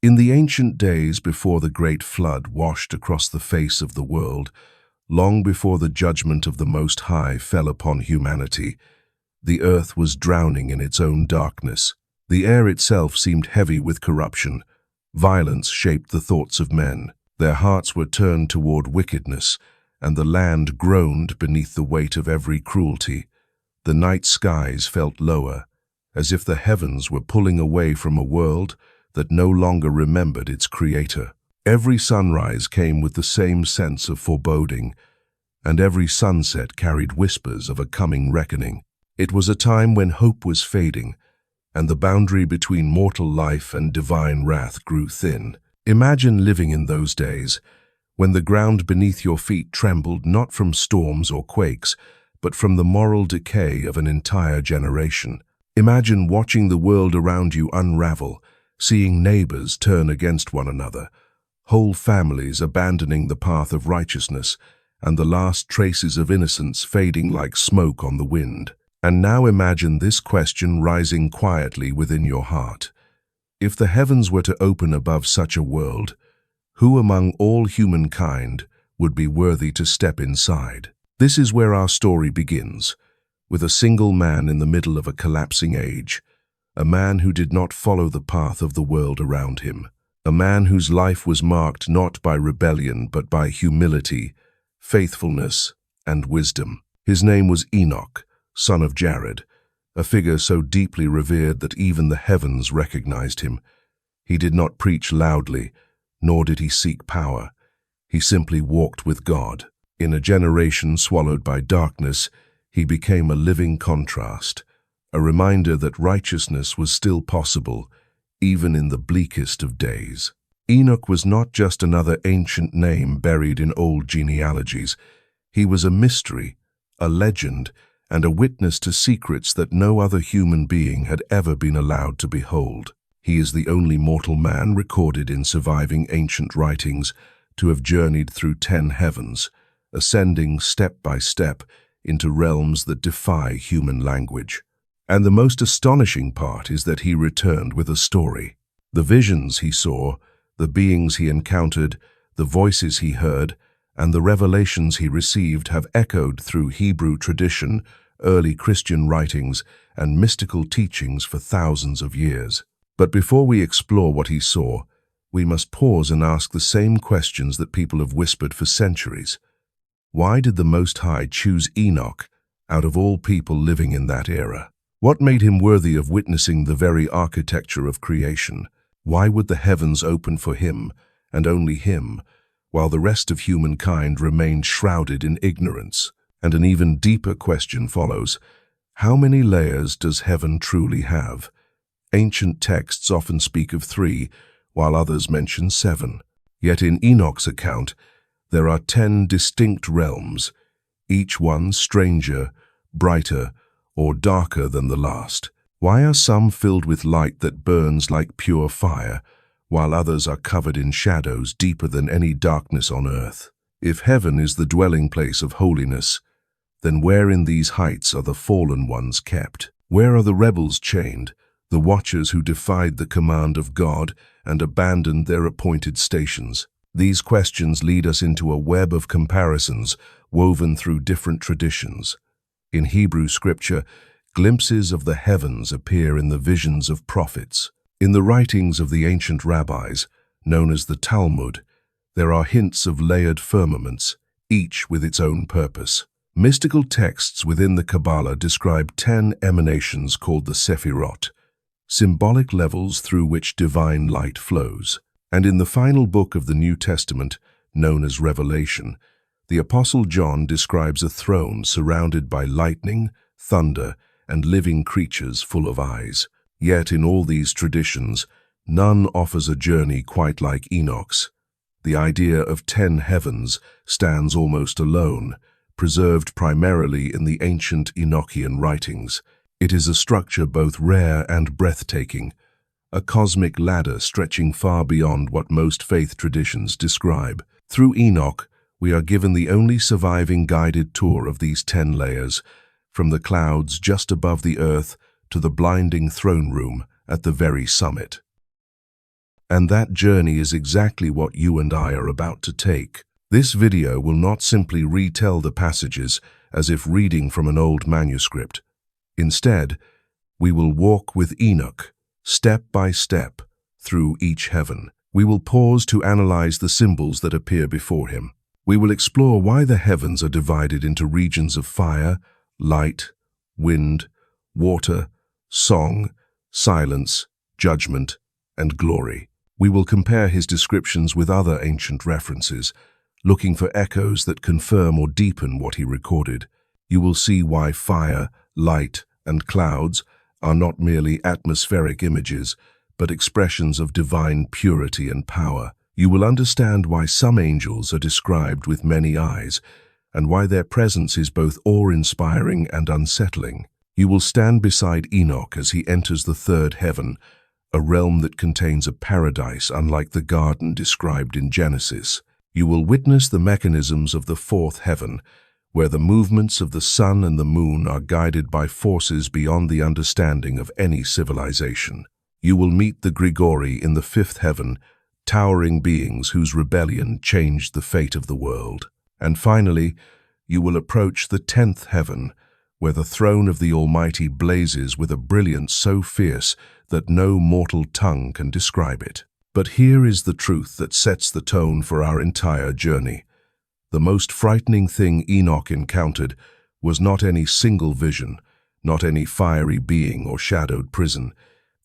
In the ancient days before the great flood washed across the face of the world, long before the judgment of the Most High fell upon humanity, the earth was drowning in its own darkness. The air itself seemed heavy with corruption. Violence shaped the thoughts of men. Their hearts were turned toward wickedness, and the land groaned beneath the weight of every cruelty. The night skies felt lower, as if the heavens were pulling away from a world that no longer remembered its creator. Every sunrise came with the same sense of foreboding, and every sunset carried whispers of a coming reckoning. It was a time when hope was fading, and the boundary between mortal life and divine wrath grew thin. Imagine living in those days, when the ground beneath your feet trembled not from storms or quakes, but from the moral decay of an entire generation. Imagine watching the world around you unravel, seeing neighbors turn against one another, whole families abandoning the path of righteousness, and the last traces of innocence fading like smoke on the wind. And now imagine this question rising quietly within your heart. If the heavens were to open above such a world, who among all humankind would be worthy to step inside? This is where our story begins, with a single man in the middle of a collapsing age, a man who did not follow the path of the world around him, a man whose life was marked not by rebellion but by humility, faithfulness, and wisdom. His name was Enoch, son of Jared, a figure so deeply revered that even the heavens recognized him. He did not preach loudly, nor did he seek power. He simply walked with God. In a generation swallowed by darkness, he became a living contrast, a reminder that righteousness was still possible, even in the bleakest of days. Enoch was not just another ancient name buried in old genealogies. He was a mystery, a legend, and a witness to secrets that no other human being had ever been allowed to behold. He is the only mortal man recorded in surviving ancient writings to have journeyed through 10 heavens, ascending step by step into realms that defy human language. And the most astonishing part is that he returned with a story. The visions he saw, the beings he encountered, the voices he heard, and the revelations he received have echoed through Hebrew tradition, early Christian writings, and mystical teachings for thousands of years. But before we explore what he saw, we must pause and ask the same questions that people have whispered for centuries. Why did the Most High choose Enoch out of all people living in that era? What made him worthy of witnessing the very architecture of creation? Why would the heavens open for him, and only him, while the rest of humankind remained shrouded in ignorance? And an even deeper question follows. How many layers does heaven truly have? Ancient texts often speak of 3, while others mention 7. Yet in Enoch's account, there are 10 distinct realms, each one stranger, brighter, or darker than the last. Why are some filled with light that burns like pure fire, while others are covered in shadows deeper than any darkness on earth? If heaven is the dwelling place of holiness, then where in these heights are the fallen ones kept? Where are the rebels chained, the watchers who defied the command of God and abandoned their appointed stations? These questions lead us into a web of comparisons woven through different traditions. In Hebrew scripture, glimpses of the heavens appear in the visions of prophets. In the writings of the ancient rabbis, known as the Talmud, there are hints of layered firmaments, each with its own purpose. Mystical texts within the Kabbalah describe 10 emanations called the Sephirot, symbolic levels through which divine light flows. And in the final book of the New Testament, known as Revelation, the Apostle John describes a throne surrounded by lightning, thunder, and living creatures full of eyes. Yet in all these traditions, none offers a journey quite like Enoch's. The idea of 10 heavens stands almost alone, preserved primarily in the ancient Enochian writings. It is a structure both rare and breathtaking, a cosmic ladder stretching far beyond what most faith traditions describe. Through Enoch, we are given the only surviving guided tour of these 10 layers, from the clouds just above the earth to the blinding throne room at the very summit. And that journey is exactly what you and I are about to take. This video will not simply retell the passages as if reading from an old manuscript. Instead, we will walk with Enoch, step by step, through each heaven. We will pause to analyze the symbols that appear before him. We will explore why the heavens are divided into regions of fire, light, wind, water, song, silence, judgment, and glory. We will compare his descriptions with other ancient references, looking for echoes that confirm or deepen what he recorded. You will see why fire, light, and clouds are not merely atmospheric images, but expressions of divine purity and power. You will understand why some angels are described with many eyes, and why their presence is both awe-inspiring and unsettling. You will stand beside Enoch as he enters the third heaven, a realm that contains a paradise unlike the garden described in Genesis. You will witness the mechanisms of the fourth heaven, where the movements of the sun and the moon are guided by forces beyond the understanding of any civilization. You will meet the Grigori in the fifth heaven, towering beings whose rebellion changed the fate of the world. And finally, you will approach the 10th heaven, where the throne of the Almighty blazes with a brilliance so fierce that no mortal tongue can describe it. But here is the truth that sets the tone for our entire journey. The most frightening thing Enoch encountered was not any single vision, not any fiery being or shadowed prison.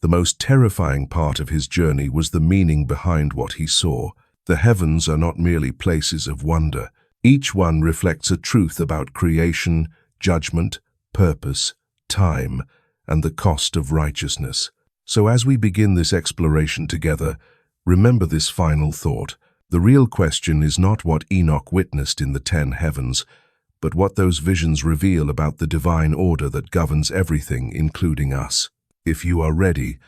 The most terrifying part of his journey was the meaning behind what he saw. The heavens are not merely places of wonder. Each one reflects a truth about creation, judgment, purpose, time, and the cost of righteousness. So as we begin this exploration together, remember this final thought. The real question is not what Enoch witnessed in the 10 heavens, but what those visions reveal about the divine order that governs everything, including us. If you are ready,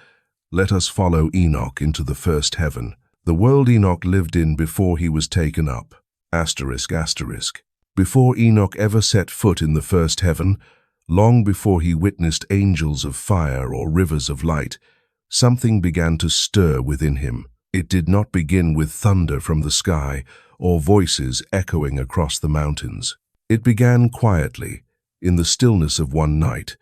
let us follow Enoch into the first heaven, the world Enoch lived in before he was taken up. Before Enoch ever set foot in the first heaven, long before he witnessed angels of fire or rivers of light, something began to stir within him. It did not begin with thunder from the sky or voices echoing across the mountains. It began quietly, in the stillness of one night,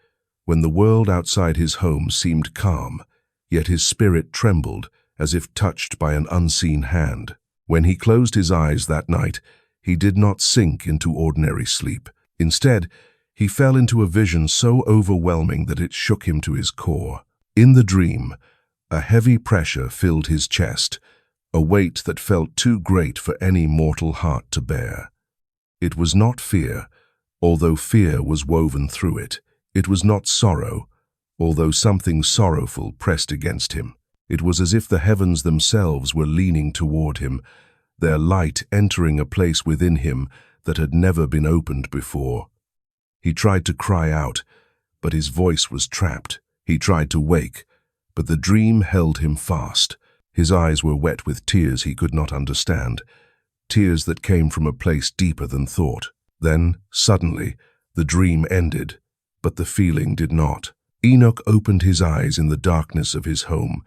when the world outside his home seemed calm, yet his spirit trembled as if touched by an unseen hand. When he closed his eyes that night, he did not sink into ordinary sleep. Instead, he fell into a vision so overwhelming that it shook him to his core. In the dream, a heavy pressure filled his chest, a weight that felt too great for any mortal heart to bear. It was not fear, although fear was woven through it. It was not sorrow, although something sorrowful pressed against him. It was as if the heavens themselves were leaning toward him, their light entering a place within him that had never been opened before. He tried to cry out, but his voice was trapped. He tried to wake, but the dream held him fast. His eyes were wet with tears he could not understand, tears that came from a place deeper than thought. Then, suddenly, the dream ended, but the feeling did not. Enoch opened his eyes in the darkness of his home,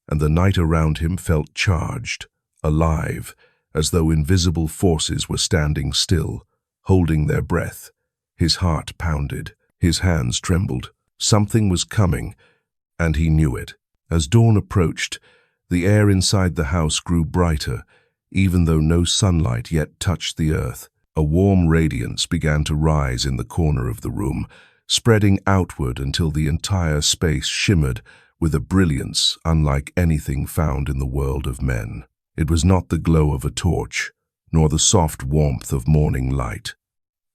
and the night around him felt charged, alive, as though invisible forces were standing still, holding their breath. His heart pounded, his hands trembled. Something was coming, and he knew it. As dawn approached, the air inside the house grew brighter, even though no sunlight yet touched the earth. A warm radiance began to rise in the corner of the room, spreading outward until the entire space shimmered with a brilliance unlike anything found in the world of men. It was not the glow of a torch, nor the soft warmth of morning light.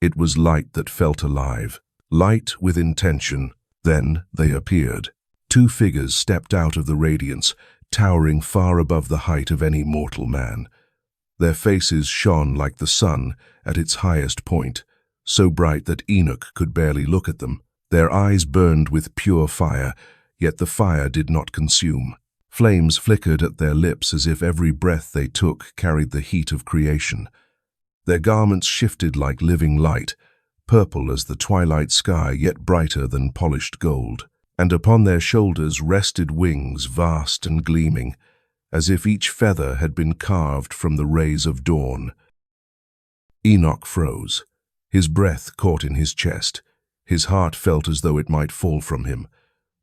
It was light that felt alive, light with intention. Then they appeared. Two figures stepped out of the radiance, towering far above the height of any mortal man. Their faces shone like the sun at its highest point, so bright that Enoch could barely look at them. Their eyes burned with pure fire, yet the fire did not consume. Flames flickered at their lips as if every breath they took carried the heat of creation. Their garments shifted like living light, purple as the twilight sky, yet brighter than polished gold. And upon their shoulders rested wings vast and gleaming, as if each feather had been carved from the rays of dawn. Enoch froze. His breath caught in his chest. His heart felt as though it might fall from him.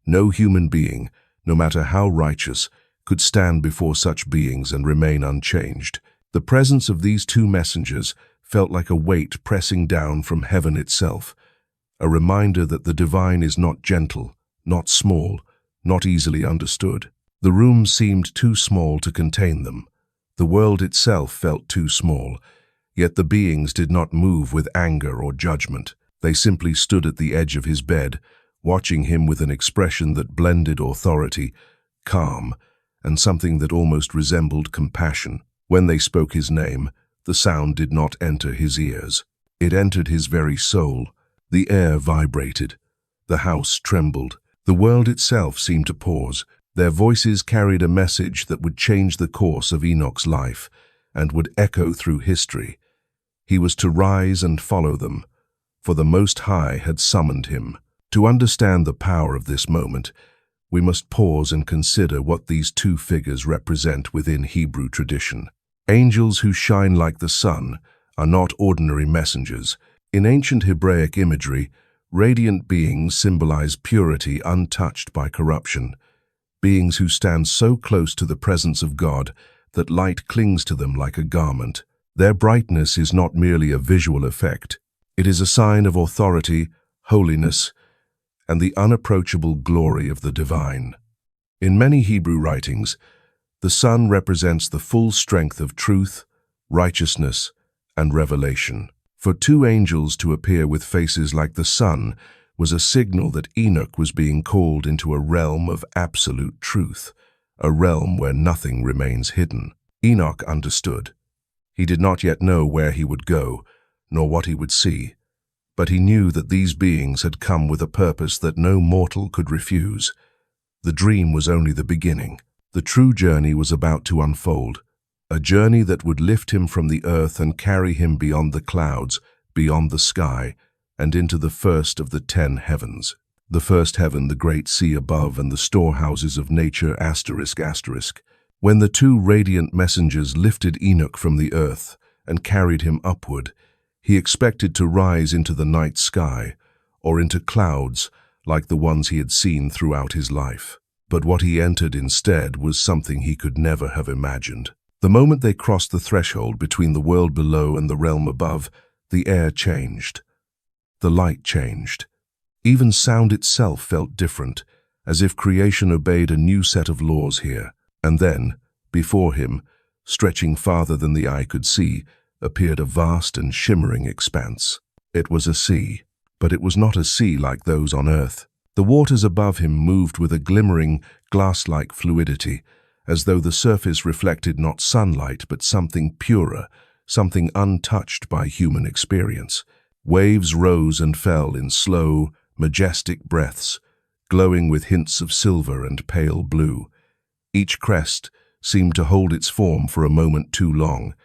No human being, no matter how righteous, could stand before such beings and remain unchanged. The presence of these two messengers felt like a weight pressing down from heaven itself, a reminder that the divine is not gentle, not small, not easily understood. The room seemed too small to contain them. The world itself felt too small, yet the beings did not move with anger or judgment. They simply stood at the edge of his bed, watching him with an expression that blended authority, calm, and something that almost resembled compassion. When they spoke his name, the sound did not enter his ears. It entered his very soul. The air vibrated. The house trembled. The world itself seemed to pause. Their voices carried a message that would change the course of Enoch's life and would echo through history. He was to rise and follow them, for the Most High had summoned him. To understand the power of this moment, we must pause and consider what these two figures represent within Hebrew tradition. Angels who shine like the sun are not ordinary messengers. In ancient Hebraic imagery, radiant beings symbolize purity untouched by corruption, beings who stand so close to the presence of God that light clings to them like a garment. Their brightness is not merely a visual effect. It is a sign of authority, holiness, and the unapproachable glory of the divine. In many Hebrew writings, the sun represents the full strength of truth, righteousness, and revelation. For two angels to appear with faces like the sun was a signal that Enoch was being called into a realm of absolute truth, a realm where nothing remains hidden. Enoch understood. He did not yet know where he would go, nor what he would see, but he knew that these beings had come with a purpose that no mortal could refuse. The dream was only the beginning. The true journey was about to unfold, a journey that would lift him from the earth and carry him beyond the clouds, beyond the sky, and into the first of the 10 heavens. The first heaven, the great sea above, and the storehouses of nature, ***. When the two radiant messengers lifted Enoch from the earth and carried him upward, he expected to rise into the night sky or into clouds like the ones he had seen throughout his life. But what he entered instead was something he could never have imagined. The moment they crossed the threshold between the world below and the realm above, the air changed. The light changed. Even sound itself felt different, as if creation obeyed a new set of laws here. And then, before him, stretching farther than the eye could see, appeared a vast and shimmering expanse. It was a sea, but it was not a sea like those on earth. The waters above him moved with a glimmering, glass-like fluidity, as though the surface reflected not sunlight but something purer, something untouched by human experience. Waves rose and fell in slow, majestic breaths, glowing with hints of silver and pale blue. Each crest seemed to hold its form for a moment too long,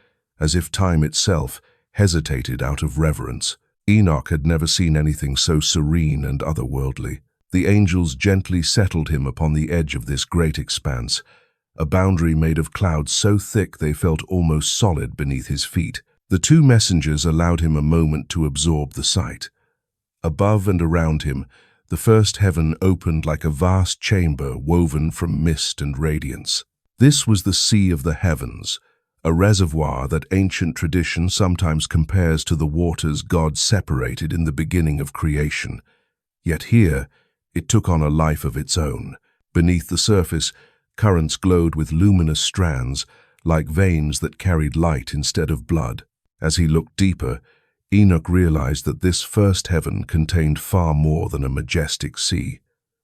as if time itself hesitated out of reverence. Enoch had never seen anything so serene and otherworldly. The angels gently settled him upon the edge of this great expanse, a boundary made of clouds so thick they felt almost solid beneath his feet. The two messengers allowed him a moment to absorb the sight. Above and around him, the first heaven opened like a vast chamber woven from mist and radiance. This was the Sea of the Heavens, a reservoir that ancient tradition sometimes compares to the waters God separated in the beginning of creation. Yet here, it took on a life of its own. Beneath the surface, currents glowed with luminous strands, like veins that carried light instead of blood. As he looked deeper, Enoch realized that this first heaven contained far more than a majestic sea.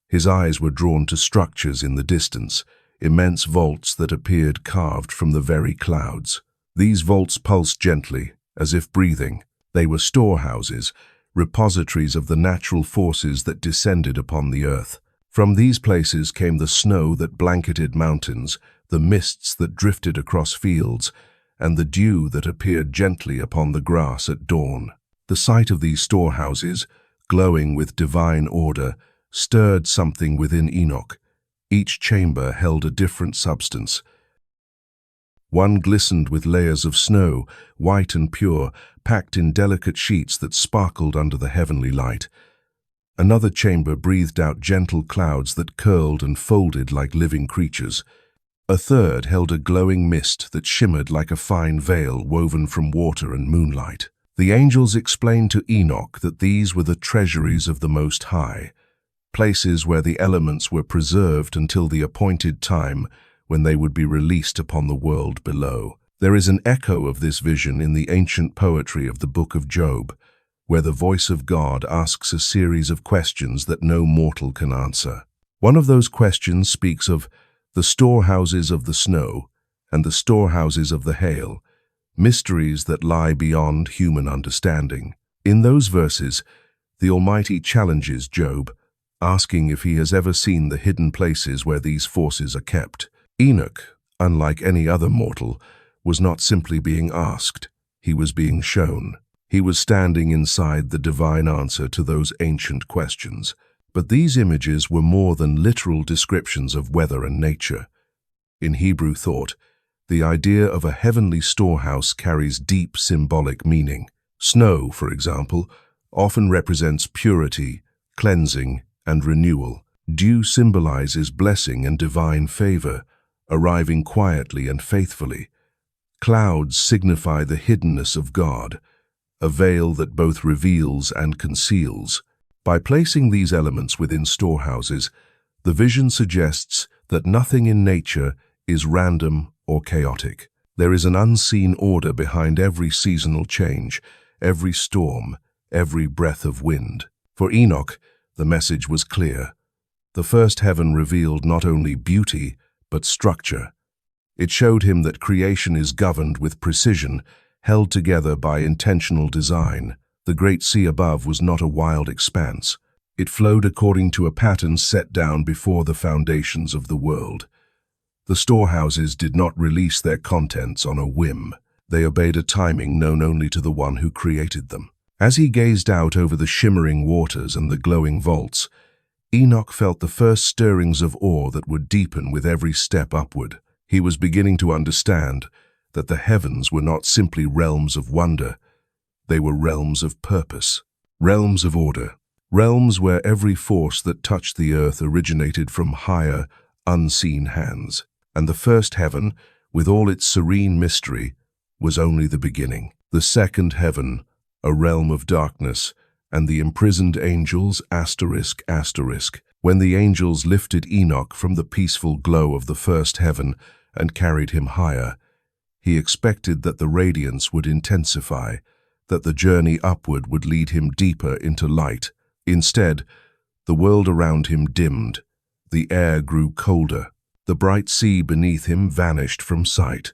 His eyes were drawn to structures in the distance, immense vaults that appeared carved from the very clouds. These vaults pulsed gently, as if breathing. They were storehouses, repositories of the natural forces that descended upon the earth. From these places came the snow that blanketed mountains, the mists that drifted across fields, and the dew that appeared gently upon the grass at dawn. The sight of these storehouses, glowing with divine order, stirred something within Enoch. Each chamber held a different substance, One glistened with layers of snow, white and pure, packed in delicate sheets that sparkled under the heavenly light. Another chamber breathed out gentle clouds that curled and folded like living creatures. A third held a glowing mist that shimmered like a fine veil woven from water and moonlight. The angels explained to Enoch that these were the treasuries of the Most High, places where the elements were preserved until the appointed time when they would be released upon the world below. There is an echo of this vision in the ancient poetry of the Book of Job, where the voice of God asks a series of questions that no mortal can answer. One of those questions speaks of the storehouses of the snow and the storehouses of the hail, mysteries that lie beyond human understanding. In those verses, the Almighty challenges Job, asking if he has ever seen the hidden places where these forces are kept. Enoch, unlike any other mortal, was not simply being asked, he was being shown. He was standing inside the divine answer to those ancient questions. But these images were more than literal descriptions of weather and nature. In Hebrew thought, the idea of a heavenly storehouse carries deep symbolic meaning. Snow, for example, often represents purity, cleansing, and renewal. Dew symbolizes blessing and divine favor, arriving quietly and faithfully. Clouds signify the hiddenness of God, a veil that both reveals and conceals. By placing these elements within storehouses, the vision suggests that nothing in nature is random or chaotic. There is an unseen order behind every seasonal change, every storm, every breath of wind. For Enoch, the message was clear. The first heaven revealed not only beauty, but structure. It showed him that creation is governed with precision, held together by intentional design. The great sea above was not a wild expanse. It flowed according to a pattern set down before the foundations of the world. The storehouses did not release their contents on a whim. They obeyed a timing known only to the one who created them. As he gazed out over the shimmering waters and the glowing vaults, Enoch felt the first stirrings of awe that would deepen with every step upward. He was beginning to understand that the heavens were not simply realms of wonder. They were realms of purpose, realms of order, realms where every force that touched the earth originated from higher, unseen hands. And the first heaven, with all its serene mystery, was only the beginning. The second heaven, a realm of darkness, and the imprisoned angels, asterisk. When the angels lifted Enoch from the peaceful glow of the first heaven and carried him higher, he expected that the radiance would intensify, that the journey upward would lead him deeper into light. Instead, the world around him dimmed. The air grew colder. The bright sea beneath him vanished from sight.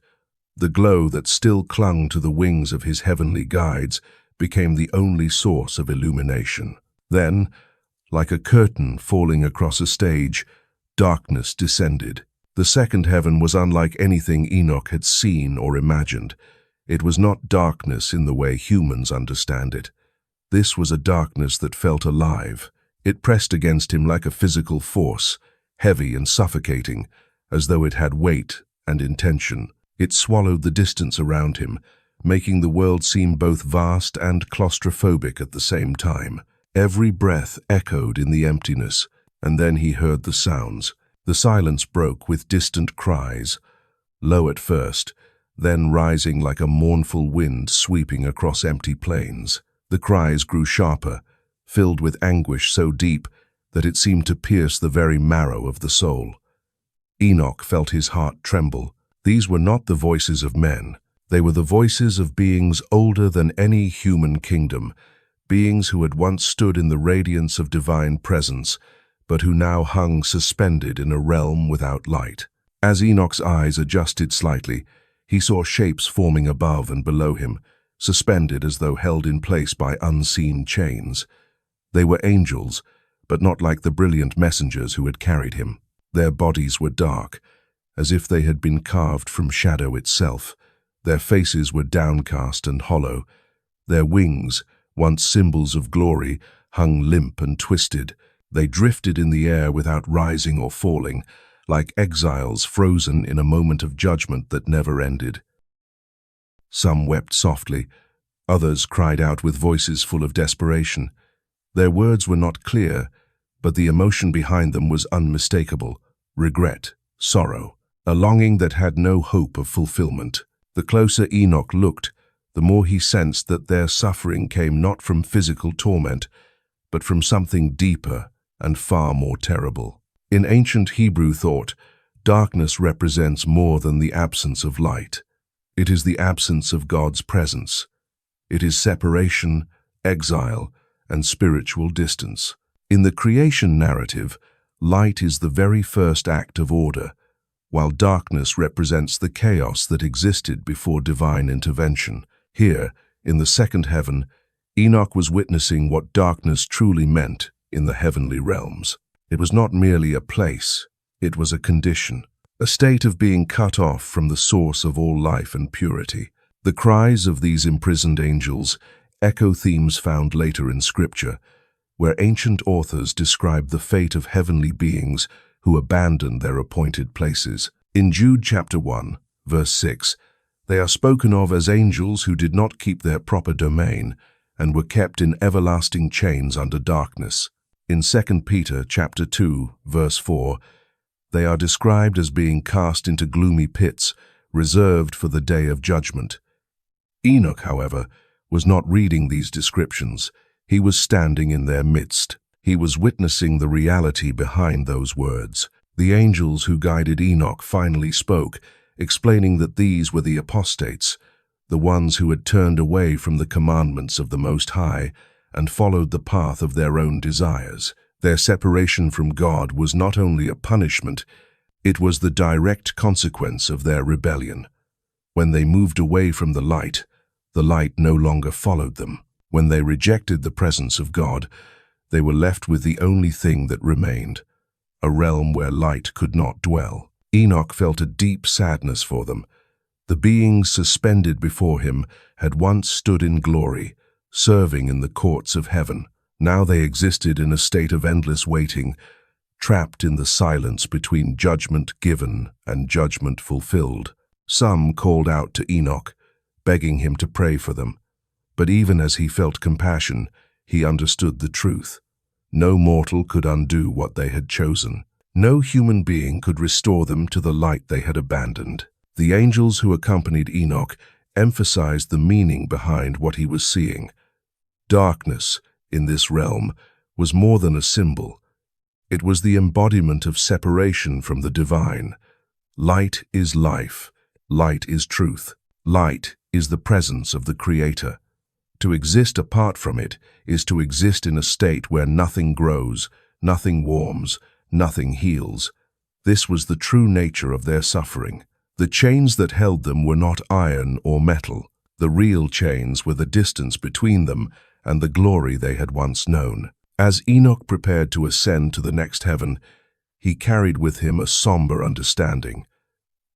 The glow that still clung to the wings of his heavenly guides became the only source of illumination. Then, like a curtain falling across a stage, darkness descended. The second heaven was unlike anything Enoch had seen or imagined. It was not darkness in the way humans understand it. This was a darkness that felt alive. It pressed against him like a physical force, heavy and suffocating, as though it had weight and intention. It swallowed the distance around him, making the world seem both vast and claustrophobic at the same time. Every breath echoed in the emptiness, and then he heard the sounds. The silence broke with distant cries, low at first, then rising like a mournful wind sweeping across empty plains. The cries grew sharper, filled with anguish so deep that it seemed to pierce the very marrow of the soul. Enoch felt his heart tremble. These were not the voices of men. They were the voices of beings older than any human kingdom, beings who had once stood in the radiance of divine presence, but who now hung suspended in a realm without light. As Enoch's eyes adjusted slightly, he saw shapes forming above and below him, suspended as though held in place by unseen chains. They were angels, but not like the brilliant messengers who had carried him. Their bodies were dark, as if they had been carved from shadow itself. Their faces were downcast and hollow. Their wings, once symbols of glory, hung limp and twisted. They drifted in the air without rising or falling, like exiles frozen in a moment of judgment that never ended. Some wept softly, others cried out with voices full of desperation. Their words were not clear, but the emotion behind them was unmistakable: regret, sorrow, a longing that had no hope of fulfillment. The closer Enoch looked, the more he sensed that their suffering came not from physical torment, but from something deeper and far more terrible. In ancient Hebrew thought, darkness represents more than the absence of light. It is the absence of God's presence. It is separation, exile, and spiritual distance. In the creation narrative, light is the very first act of order, while darkness represents the chaos that existed before divine intervention. Here, in the second heaven, Enoch was witnessing what darkness truly meant in the heavenly realms. It was not merely a place, it was a condition, a state of being cut off from the source of all life and purity. The cries of these imprisoned angels echo themes found later in Scripture, where ancient authors describe the fate of heavenly beings who abandon their appointed places. In Jude chapter 1, verse 6, they are spoken of as angels who did not keep their proper domain and were kept in everlasting chains under darkness. In 2 Peter chapter 2, verse 4, they are described as being cast into gloomy pits, reserved for the day of judgment. Enoch, however, was not reading these descriptions. He was standing in their midst. He was witnessing the reality behind those words. The angels who guided Enoch finally spoke, explaining that these were the apostates, the ones who had turned away from the commandments of the Most High and followed the path of their own desires. Their separation from God was not only a punishment, it was the direct consequence of their rebellion. When they moved away from the light no longer followed them. When they rejected the presence of God, they were left with the only thing that remained, a realm where light could not dwell. Enoch felt a deep sadness for them. The beings suspended before him had once stood in glory, serving in the courts of heaven. Now they existed in a state of endless waiting, trapped in the silence between judgment given and judgment fulfilled. Some called out to Enoch, begging him to pray for them. But even as he felt compassion, he understood the truth. No mortal could undo what they had chosen. No human being could restore them to the light they had abandoned. The angels who accompanied Enoch emphasized the meaning behind what he was seeing. Darkness, in this realm, was more than a symbol. It was the embodiment of separation from the divine. Light is life. Light is truth. Light is the presence of the Creator. To exist apart from it is to exist in a state where nothing grows, nothing warms, nothing heals. This was the true nature of their suffering. The chains that held them were not iron or metal. The real chains were the distance between them and the glory they had once known. As Enoch prepared to ascend to the next heaven, he carried with him a somber understanding.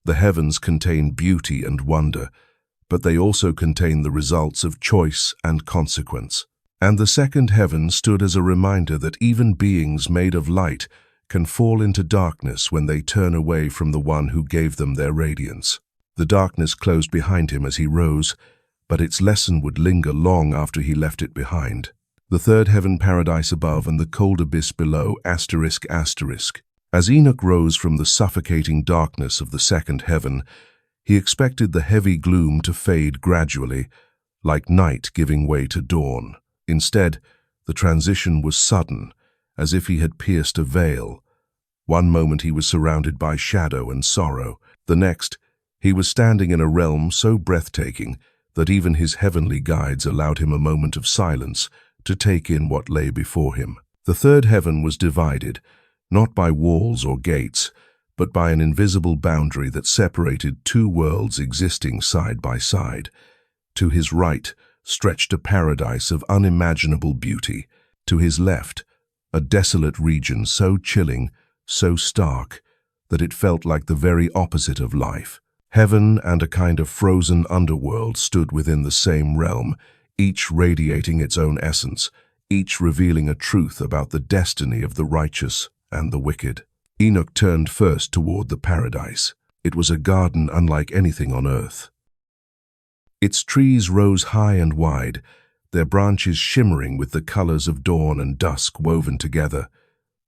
The heavens contain beauty and wonder, but they also contain the results of choice and consequence. And the second heaven stood as a reminder that even beings made of light can fall into darkness when they turn away from the one who gave them their radiance. The darkness closed behind him as he rose, but its lesson would linger long after he left it behind. The third heaven, paradise above, and the cold abyss below, ****. As Enoch rose from the suffocating darkness of the second heaven, he expected the heavy gloom to fade gradually, like night giving way to dawn. Instead, the transition was sudden, as if he had pierced a veil. One moment he was surrounded by shadow and sorrow. The next, he was standing in a realm so breathtaking that even his heavenly guides allowed him a moment of silence to take in what lay before him. The third heaven was divided, not by walls or gates, but by an invisible boundary that separated two worlds existing side by side. To his right stretched a paradise of unimaginable beauty. To his left, a desolate region so chilling, so stark, that it felt like the very opposite of life. Heaven and a kind of frozen underworld stood within the same realm, each radiating its own essence, each revealing a truth about the destiny of the righteous and the wicked. Enoch turned first toward the paradise. It was a garden unlike anything on earth. Its trees rose high and wide, their branches shimmering with the colors of dawn and dusk woven together.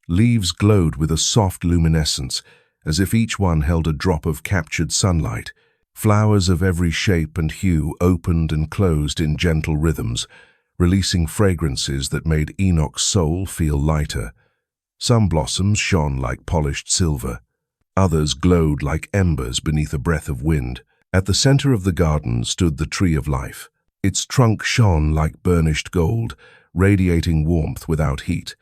Leaves glowed with a soft luminescence, as if each one held a drop of captured sunlight. Flowers of every shape and hue opened and closed in gentle rhythms, releasing fragrances that made Enoch's soul feel lighter. Some blossoms shone like polished silver. Others glowed like embers beneath a breath of wind. At the center of the garden stood the tree of life. Its trunk shone like burnished gold, radiating warmth without heat.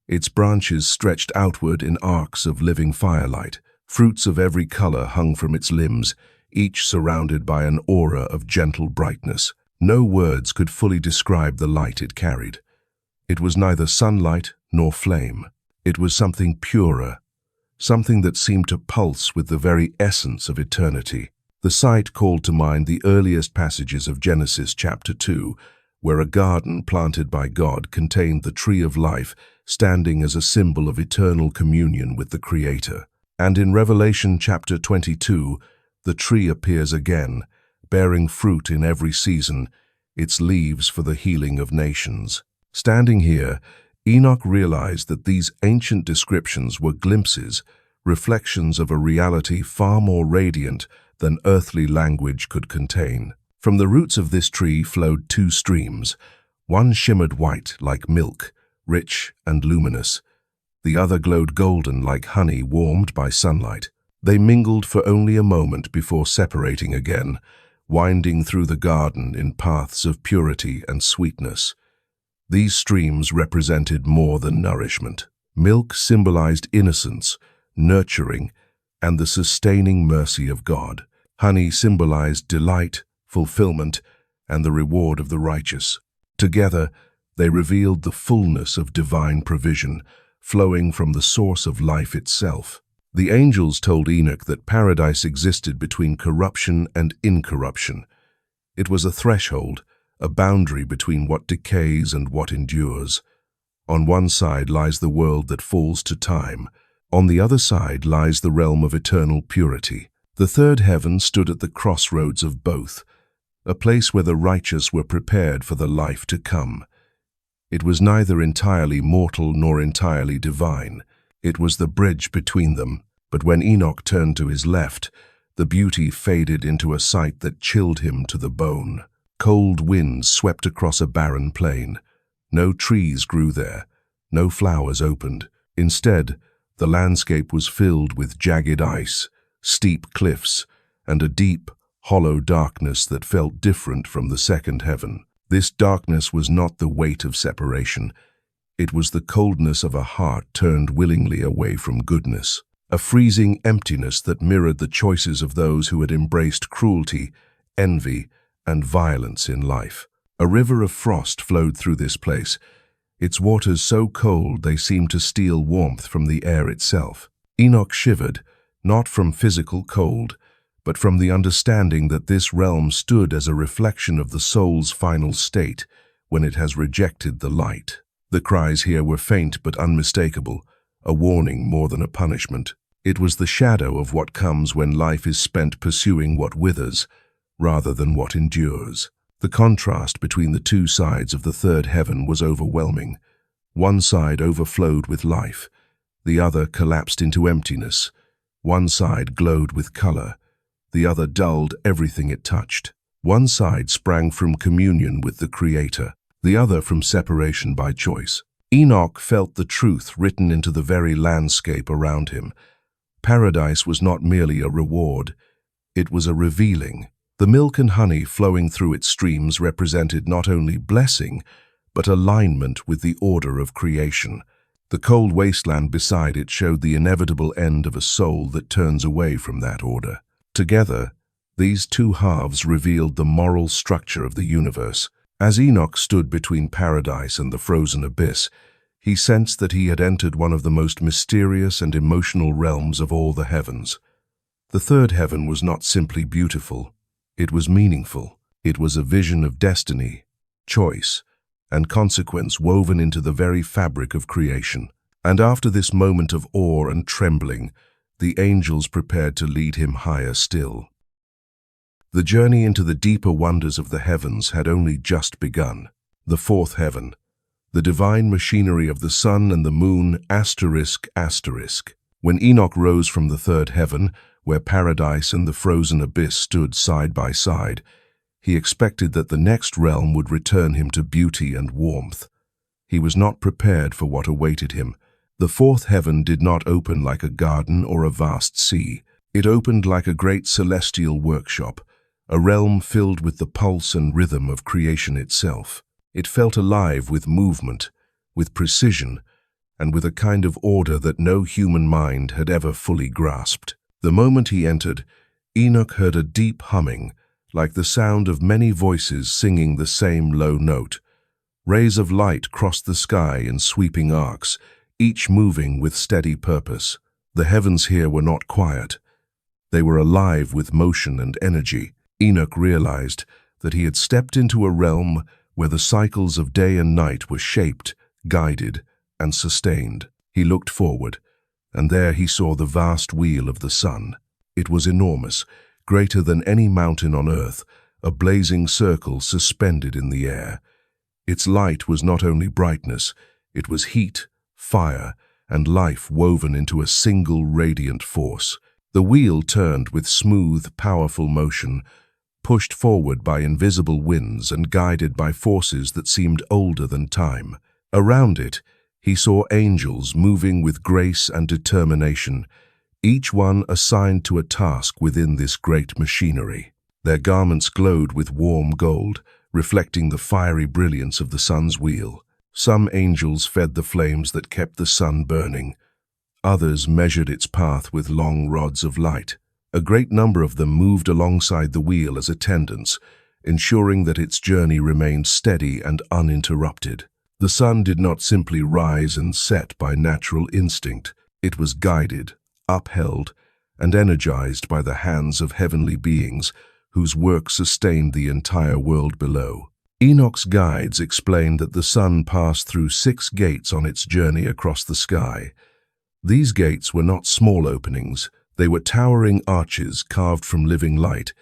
Its branches stretched outward in arcs of living firelight. Fruits of every color hung from its limbs, each surrounded by an aura of gentle brightness. No words could fully describe the light it carried. It was neither sunlight nor flame. It was something purer, something that seemed to pulse with the very essence of eternity. The sight called to mind the earliest passages of Genesis chapter 2, where a garden planted by God contained the tree of life, standing as a symbol of eternal communion with the Creator. And in Revelation chapter 22, the tree appears again, bearing fruit in every season, its leaves for the healing of nations. Standing here, Enoch realized that these ancient descriptions were glimpses, reflections of a reality far more radiant than earthly language could contain. From the roots of this tree flowed two streams. One shimmered white like milk, rich and luminous. The other glowed golden like honey warmed by sunlight. They mingled for only a moment before separating again, winding through the garden in paths of purity and sweetness. These streams represented more than nourishment. Milk symbolized innocence, nurturing, and the sustaining mercy of God. Honey symbolized delight, fulfillment, and the reward of the righteous. Together, they revealed the fullness of divine provision, flowing from the source of life itself. The angels told Enoch that paradise existed between corruption and incorruption. It was a threshold, a boundary between what decays and what endures. On one side lies the world that falls to time. On the other side lies the realm of eternal purity. The third heaven stood at the crossroads of both, a place where the righteous were prepared for the life to come. It was neither entirely mortal nor entirely divine. It was the bridge between them. But when Enoch turned to his left, the beauty faded into a sight that chilled him to the bone. Cold winds swept across a barren plain. No trees grew there, no flowers opened. Instead, the landscape was filled with jagged ice, steep cliffs, and a deep, hollow darkness that felt different from the second heaven. This darkness was not the weight of separation. It was the coldness of a heart turned willingly away from goodness. A freezing emptiness that mirrored the choices of those who had embraced cruelty, envy, and violence in life. A river of frost flowed through this place, its waters so cold they seemed to steal warmth from the air itself. Enoch shivered, not from physical cold, but from the understanding that this realm stood as a reflection of the soul's final state when it has rejected the light. The cries here were faint but unmistakable, a warning more than a punishment. It was the shadow of what comes when life is spent pursuing what withers, rather than what endures. The contrast between the two sides of the third heaven was overwhelming. One side overflowed with life, the other collapsed into emptiness. One side glowed with color, the other dulled everything it touched. One side sprang from communion with the Creator, the other from separation by choice. Enoch felt the truth written into the very landscape around him. Paradise was not merely a reward, it was a revealing. The milk and honey flowing through its streams represented not only blessing, but alignment with the order of creation. The cold wasteland beside it showed the inevitable end of a soul that turns away from that order. Together, these two halves revealed the moral structure of the universe. As Enoch stood between paradise and the frozen abyss, he sensed that he had entered one of the most mysterious and emotional realms of all the heavens. The third heaven was not simply beautiful, it was meaningful. It was a vision of destiny, choice, and consequence woven into the very fabric of creation. And after this moment of awe and trembling, the angels prepared to lead him higher still. The journey into the deeper wonders of the heavens had only just begun. The fourth heaven, the divine machinery of the sun and the moon, asterisk. When Enoch rose from the third heaven, where paradise and the frozen abyss stood side by side, he expected that the next realm would return him to beauty and warmth. He was not prepared for what awaited him. The fourth heaven did not open like a garden or a vast sea. It opened like a great celestial workshop, a realm filled with the pulse and rhythm of creation itself. It felt alive with movement, with precision, and with a kind of order that no human mind had ever fully grasped. The moment he entered, Enoch heard a deep humming, like the sound of many voices singing the same low note. Rays of light crossed the sky in sweeping arcs, each moving with steady purpose. The heavens here were not quiet. They were alive with motion and energy. Enoch realized that he had stepped into a realm where the cycles of day and night were shaped, guided, and sustained. He looked forward, and there he saw the vast wheel of the sun. It was enormous, greater than any mountain on earth, a blazing circle suspended in the air. Its light was not only brightness, it was heat, fire, and life woven into a single radiant force. The wheel turned with smooth, powerful motion, pushed forward by invisible winds and guided by forces that seemed older than time. Around it, he saw angels moving with grace and determination, each one assigned to a task within this great machinery. Their garments glowed with warm gold, reflecting the fiery brilliance of the sun's wheel. Some angels fed the flames that kept the sun burning. Others measured its path with long rods of light. A great number of them moved alongside the wheel as attendants, ensuring that its journey remained steady and uninterrupted. The sun did not simply rise and set by natural instinct. It was guided, upheld, and energized by the hands of heavenly beings whose work sustained the entire world below. Enoch's guides explained that the sun passed through 6 gates on its journey across the sky. These gates were not small openings. They were towering arches carved from living light,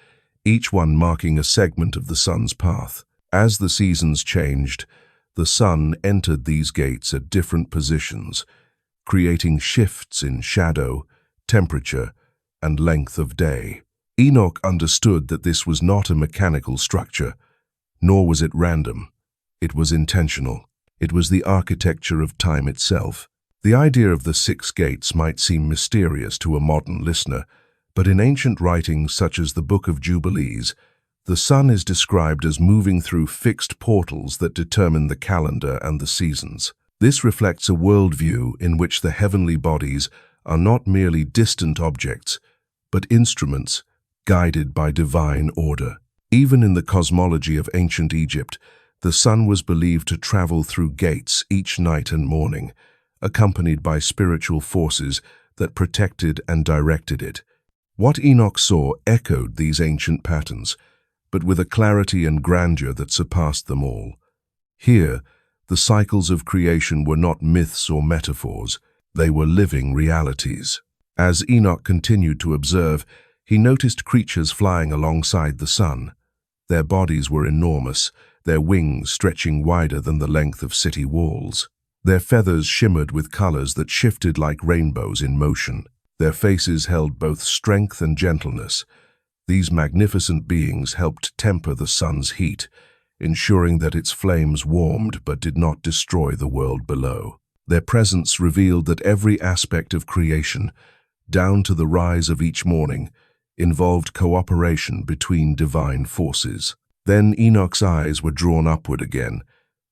each one marking a segment of the sun's path. As the seasons changed, the sun entered these gates at different positions, creating shifts in shadow, temperature, and length of day. Enoch understood that this was not a mechanical structure, nor was it random. It was intentional. It was the architecture of time itself. The idea of the 6 gates might seem mysterious to a modern listener, but in ancient writings such as the Book of Jubilees, the sun is described as moving through fixed portals that determine the calendar and the seasons. This reflects a worldview in which the heavenly bodies are not merely distant objects, but instruments guided by divine order. Even in the cosmology of ancient Egypt, the sun was believed to travel through gates each night and morning, accompanied by spiritual forces that protected and directed it. What Enoch saw echoed these ancient patterns, but with a clarity and grandeur that surpassed them all. Here, the cycles of creation were not myths or metaphors, they were living realities. As Enoch continued to observe, he noticed creatures flying alongside the sun. Their bodies were enormous, their wings stretching wider than the length of city walls. Their feathers shimmered with colors that shifted like rainbows in motion. Their faces held both strength and gentleness. These magnificent beings helped temper the sun's heat, ensuring that its flames warmed but did not destroy the world below. Their presence revealed that every aspect of creation, down to the rise of each morning, involved cooperation between divine forces. Then Enoch's eyes were drawn upward again,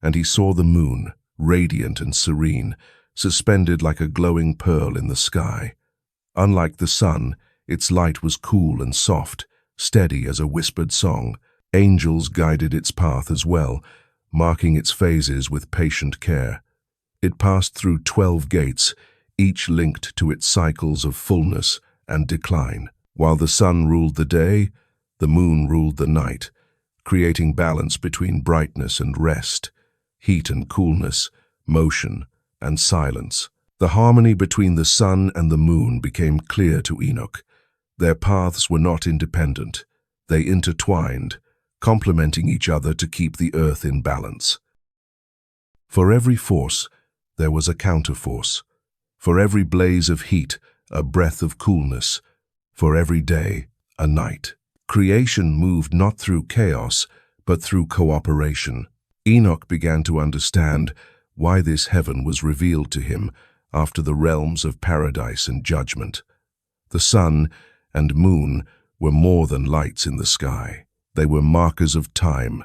and he saw the moon, radiant and serene, suspended like a glowing pearl in the sky. Unlike the sun, its light was cool and soft, steady as a whispered song. Angels guided its path as well, marking its phases with patient care. It passed through 12 gates, each linked to its cycles of fullness and decline. While the sun ruled the day, the moon ruled the night, creating balance between brightness and rest, heat and coolness, motion and silence. The harmony between the sun and the moon became clear to Enoch. Their paths were not independent. They intertwined, complementing each other to keep the earth in balance. For every force, there was a counterforce. For every blaze of heat, a breath of coolness. For every day, a night. Creation moved not through chaos, but through cooperation. Enoch began to understand why this heaven was revealed to him after the realms of paradise and judgment. The sun and moon were more than lights in the sky. They were markers of time,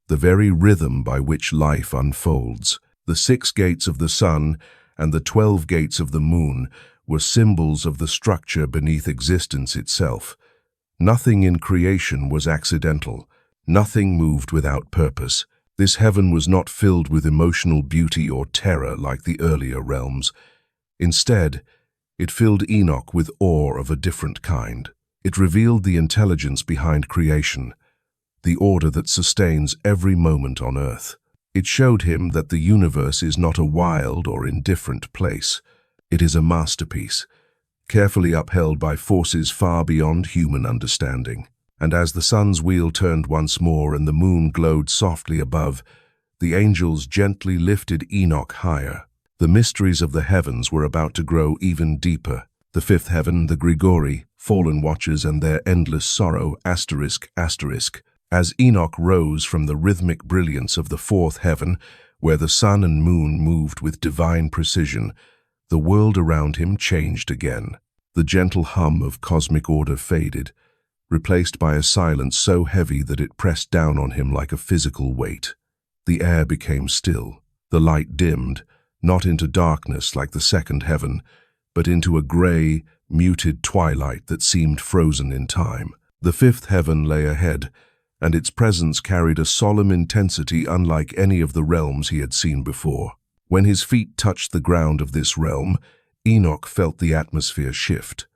the very rhythm by which life unfolds. The 6 gates of the sun and the 12 gates of the moon were symbols of the structure beneath existence itself. Nothing in creation was accidental. Nothing moved without purpose. This heaven was not filled with emotional beauty or terror like the earlier realms. Instead, it filled Enoch with awe of a different kind. It revealed the intelligence behind creation, the order that sustains every moment on earth. It showed him that the universe is not a wild or indifferent place. It is a masterpiece, carefully upheld by forces far beyond human understanding. And as the sun's wheel turned once more and the moon glowed softly above, the angels gently lifted Enoch higher. The mysteries of the heavens were about to grow even deeper. The 5th heaven, the Grigori, fallen watchers and their endless sorrow, ****. As Enoch rose from the rhythmic brilliance of the 4th heaven, where the sun and moon moved with divine precision, the world around him changed again. The gentle hum of cosmic order faded, replaced by a silence so heavy that it pressed down on him like a physical weight. The air became still. The light dimmed, not into darkness like the 2nd heaven, but into a gray, muted twilight that seemed frozen in time. The 5th heaven lay ahead, and its presence carried a solemn intensity unlike any of the realms he had seen before. When his feet touched the ground of this realm, Enoch felt the atmosphere shift.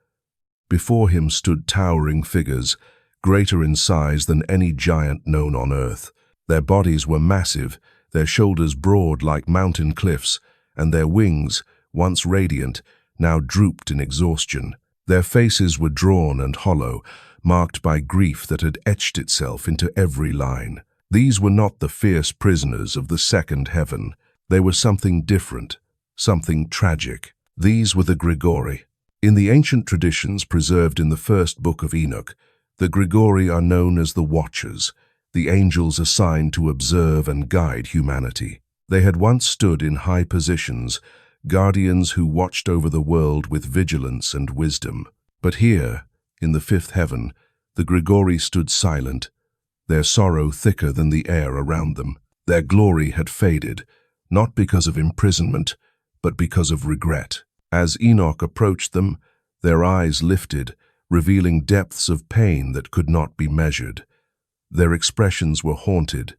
Before him stood towering figures, greater in size than any giant known on earth. Their bodies were massive, their shoulders broad like mountain cliffs, and their wings, once radiant, now drooped in exhaustion. Their faces were drawn and hollow, marked by grief that had etched itself into every line. These were not the fierce prisoners of the 2nd heaven. They were something different, something tragic. These were the Grigori. In the ancient traditions preserved in the 1st Book of Enoch, the Grigori are known as the Watchers, the angels assigned to observe and guide humanity. They had once stood in high positions, guardians who watched over the world with vigilance and wisdom. But here, in the 5th heaven, the Grigori stood silent, their sorrow thicker than the air around them. Their glory had faded, not because of imprisonment, but because of regret. As Enoch approached them, their eyes lifted, revealing depths of pain that could not be measured. Their expressions were haunted,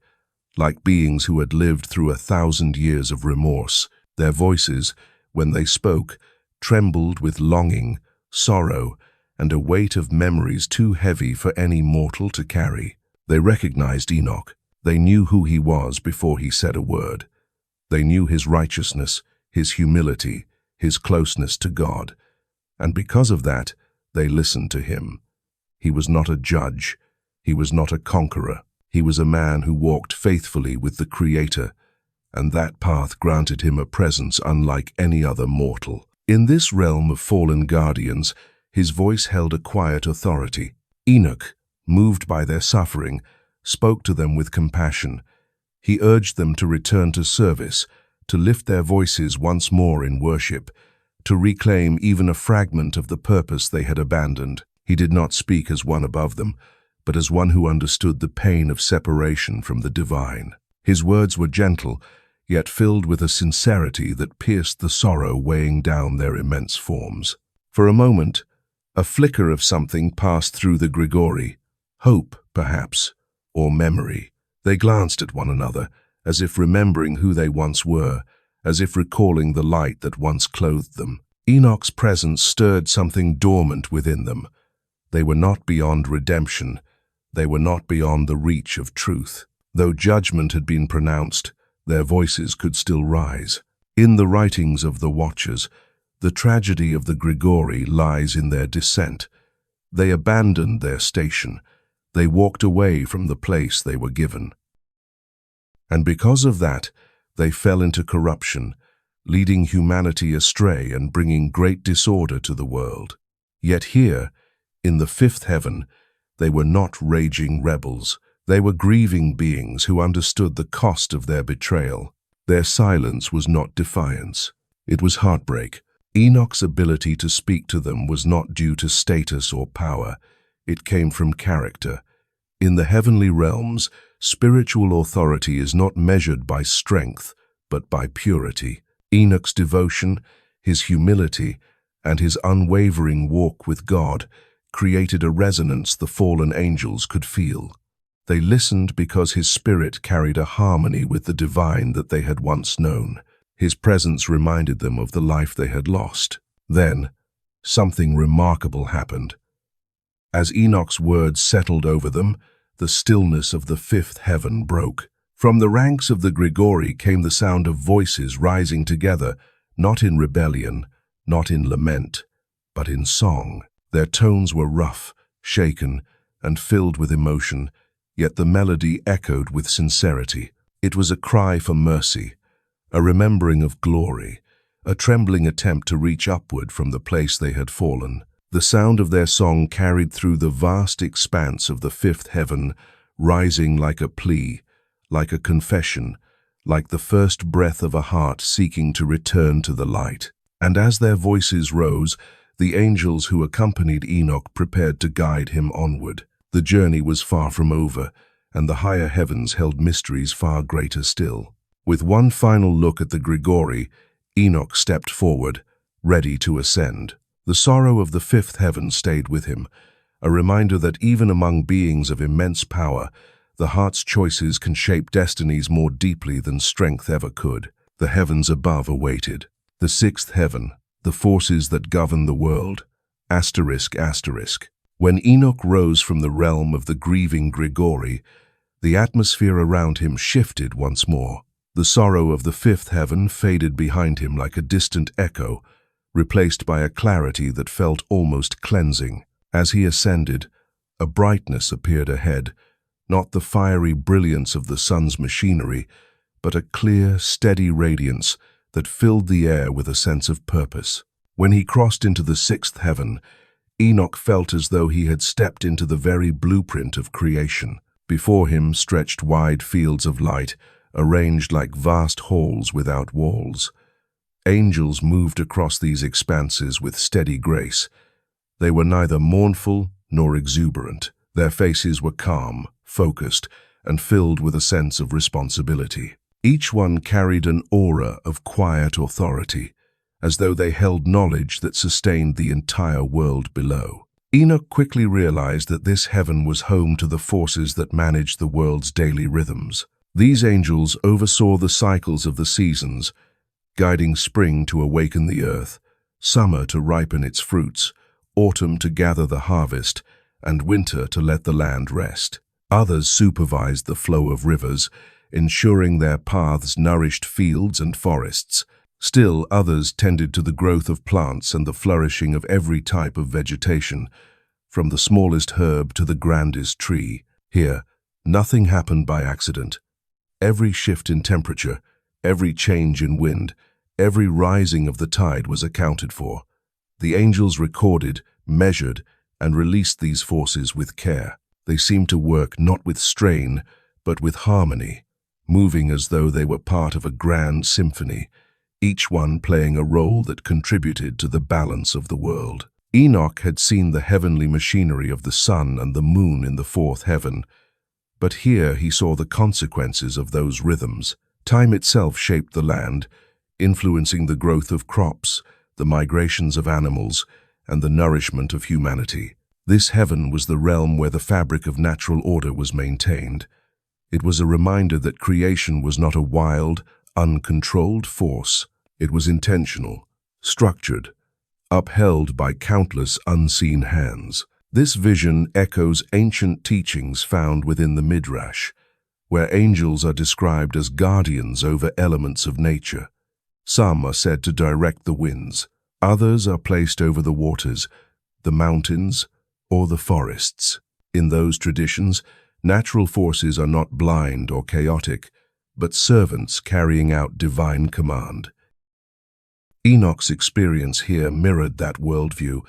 like beings who had lived through 1,000 years of remorse. Their voices, when they spoke, trembled with longing, sorrow, and a weight of memories too heavy for any mortal to carry. They recognized Enoch. They knew who he was before he said a word. They knew his righteousness, his humility, his closeness to God. And because of that, they listened to him. He was not a judge. He was not a conqueror. He was a man who walked faithfully with the Creator, and that path granted him a presence unlike any other mortal. In this realm of fallen guardians, his voice held a quiet authority. Enoch, moved by their suffering, spoke to them with compassion. He urged them to return to service, to lift their voices once more in worship, to reclaim even a fragment of the purpose they had abandoned. He did not speak as one above them, but as one who understood the pain of separation from the divine. His words were gentle, yet filled with a sincerity that pierced the sorrow weighing down their immense forms. For a moment, a flicker of something passed through the Grigori, hope, perhaps, or memory. They glanced at one another, as if remembering who they once were, as if recalling the light that once clothed them. Enoch's presence stirred something dormant within them. They were not beyond redemption. They were not beyond the reach of truth. Though judgment had been pronounced, their voices could still rise. In the writings of the Watchers, the tragedy of the Grigori lies in their descent. They abandoned their station. They walked away from the place they were given. And because of that, they fell into corruption, leading humanity astray and bringing great disorder to the world. Yet here, in the fifth heaven, they were not raging rebels. They were grieving beings who understood the cost of their betrayal. Their silence was not defiance. It was heartbreak. Enoch's ability to speak to them was not due to status or power. It came from character. In the heavenly realms, spiritual authority is not measured by strength, but by purity. Enoch's devotion, his humility, and his unwavering walk with God created a resonance the fallen angels could feel. They listened because his spirit carried a harmony with the divine that they had once known. His presence reminded them of the life they had lost. Then, something remarkable happened. As Enoch's words settled over them, the stillness of the fifth heaven broke. From the ranks of the Grigori came the sound of voices rising together, not in rebellion, not in lament, but in song. Their tones were rough, shaken, and filled with emotion, yet the melody echoed with sincerity. It was a cry for mercy, a remembering of glory, a trembling attempt to reach upward from the place they had fallen. The sound of their song carried through the vast expanse of the fifth heaven, rising like a plea, like a confession, like the first breath of a heart seeking to return to the light. And as their voices rose, the angels who accompanied Enoch prepared to guide him onward. The journey was far from over, and the higher heavens held mysteries far greater still. With one final look at the Grigori, Enoch stepped forward, ready to ascend. The sorrow of the fifth heaven stayed with him, a reminder that even among beings of immense power, the heart's choices can shape destinies more deeply than strength ever could. The heavens above awaited. The sixth heaven, the forces that govern the world. Asterisk, asterisk. When Enoch rose from the realm of the grieving Grigori, the atmosphere around him shifted once more. The sorrow of the fifth heaven faded behind him like a distant echo, replaced by a clarity that felt almost cleansing. As he ascended, a brightness appeared ahead, not the fiery brilliance of the sun's machinery, but a clear, steady radiance that filled the air with a sense of purpose. When he crossed into the sixth heaven, Enoch felt as though he had stepped into the very blueprint of creation. Before him stretched wide fields of light, arranged like vast halls without walls. Angels moved across these expanses with steady grace. They were neither mournful nor exuberant. Their faces were calm, focused, and filled with a sense of responsibility. Each one carried an aura of quiet authority, as though they held knowledge that sustained the entire world below. Enoch quickly realized that this heaven was home to the forces that managed the world's daily rhythms. These angels oversaw the cycles of the seasons, guiding spring to awaken the earth, summer to ripen its fruits, autumn to gather the harvest, and winter to let the land rest. Others supervised the flow of rivers, ensuring their paths nourished fields and forests. Still others tended to the growth of plants and the flourishing of every type of vegetation, from the smallest herb to the grandest tree. Here, nothing happened by accident. Every shift in temperature, every change in wind, every rising of the tide was accounted for. The angels recorded, measured, and released these forces with care. They seemed to work not with strain, but with harmony, moving as though they were part of a grand symphony, each one playing a role that contributed to the balance of the world. Enoch had seen the heavenly machinery of the sun and the moon in the fourth heaven, but here he saw the consequences of those rhythms. Time itself shaped the land, influencing the growth of crops, the migrations of animals, and the nourishment of humanity. This heaven was the realm where the fabric of natural order was maintained. It was a reminder that creation was not a wild, uncontrolled force. It was intentional, structured, upheld by countless unseen hands. This vision echoes ancient teachings found within the Midrash, where angels are described as guardians over elements of nature. Some are said to direct the winds. Others are placed over the waters, the mountains, or the forests. In those traditions, natural forces are not blind or chaotic, but servants carrying out divine command. Enoch's experience here mirrored that worldview,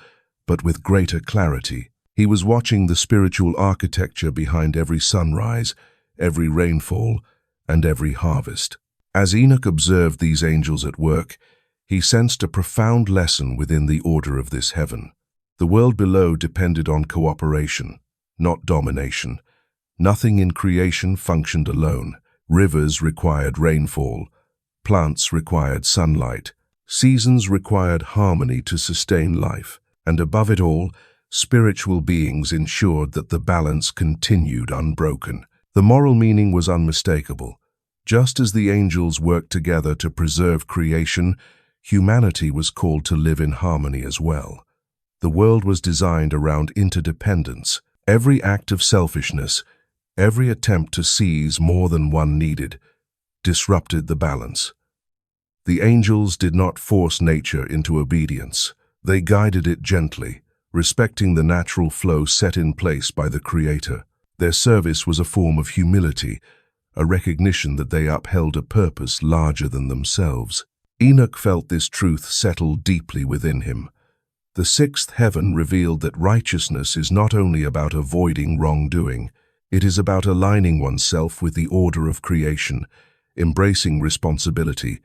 but with greater clarity. He was watching the spiritual architecture behind every sunrise, every rainfall, and every harvest. As Enoch observed these angels at work, he sensed a profound lesson within the order of this heaven. The world below depended on cooperation, not domination. Nothing in creation functioned alone. Rivers required rainfall, plants required sunlight, seasons required harmony to sustain life, and above it all, spiritual beings ensured that the balance continued unbroken. The moral meaning was unmistakable. Just as the angels worked together to preserve creation, humanity was called to live in harmony as well. The world was designed around interdependence. Every act of selfishness, every attempt to seize more than one needed, disrupted the balance. The angels did not force nature into obedience. They guided it gently, respecting the natural flow set in place by the Creator. Their service was a form of humility, a recognition that they upheld a purpose larger than themselves. Enoch felt this truth settle deeply within him. The sixth heaven revealed that righteousness is not only about avoiding wrongdoing, it is about aligning oneself with the order of creation, embracing responsibility,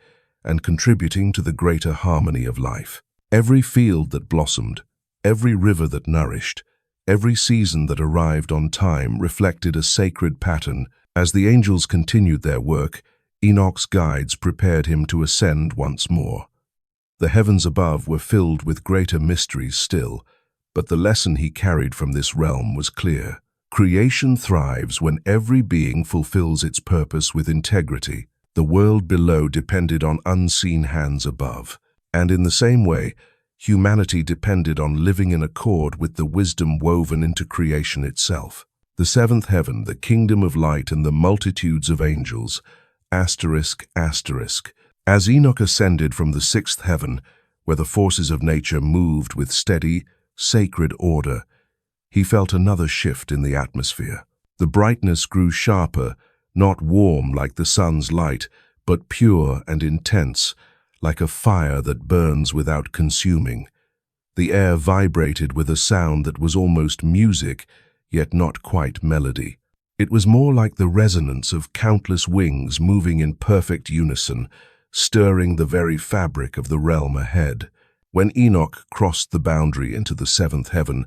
and contributing to the greater harmony of life. Every field that blossomed, every river that nourished, every season that arrived on time reflected a sacred pattern. As the angels continued their work, Enoch's guides prepared him to ascend once more. The heavens above were filled with greater mysteries still, but the lesson he carried from this realm was clear. Creation thrives when every being fulfills its purpose with integrity. The world below depended on unseen hands above, and in the same way, humanity depended on living in accord with the wisdom woven into creation itself. The seventh heaven, the kingdom of light and the multitudes of angels, asterisk. As Enoch ascended from the sixth heaven, where the forces of nature moved with steady, sacred order, he felt another shift in the atmosphere. The brightness grew sharper, not warm like the sun's light, but pure and intense, like a fire that burns without consuming. The air vibrated with a sound that was almost music, yet not quite melody. It was more like the resonance of countless wings moving in perfect unison, stirring the very fabric of the realm ahead. When Enoch crossed the boundary into the seventh heaven,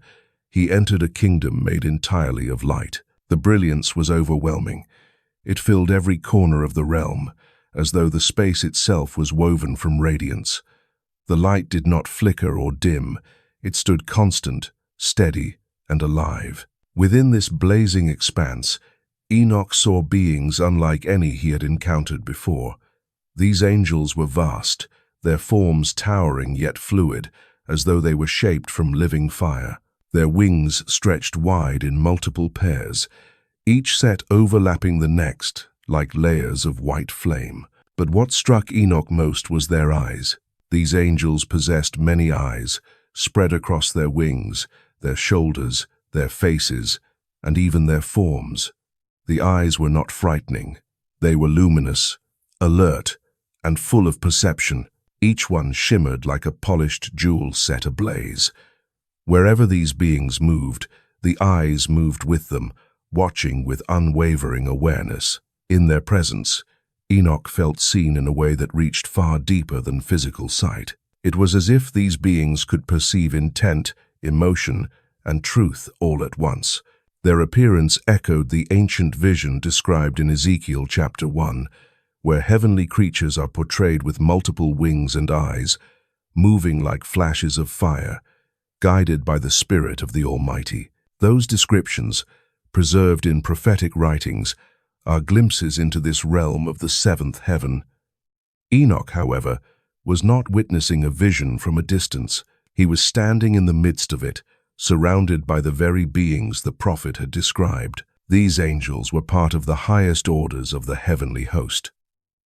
he entered a kingdom made entirely of light. The brilliance was overwhelming. It filled every corner of the realm, as though the space itself was woven from radiance. The light did not flicker or dim. It stood constant, steady, and alive. Within this blazing expanse, Enoch saw beings unlike any he had encountered before. These angels were vast, their forms towering yet fluid, as though they were shaped from living fire. Their wings stretched wide in multiple pairs, each set overlapping the next, like layers of white flame. But what struck Enoch most was their eyes. These angels possessed many eyes, spread across their wings, their shoulders, their faces, and even their forms. The eyes were not frightening. They were luminous, alert, and full of perception. Each one shimmered like a polished jewel set ablaze. Wherever these beings moved, the eyes moved with them, watching with unwavering awareness. In their presence, Enoch felt seen in a way that reached far deeper than physical sight. It was as if these beings could perceive intent, emotion, and truth all at once. Their appearance echoed the ancient vision described in Ezekiel chapter 1, where heavenly creatures are portrayed with multiple wings and eyes, moving like flashes of fire, guided by the Spirit of the Almighty. Those descriptions, preserved in prophetic writings, are glimpses into this realm of the seventh heaven. Enoch, however, was not witnessing a vision from a distance. He was standing in the midst of it, surrounded by the very beings the prophet had described. These angels were part of the highest orders of the heavenly host.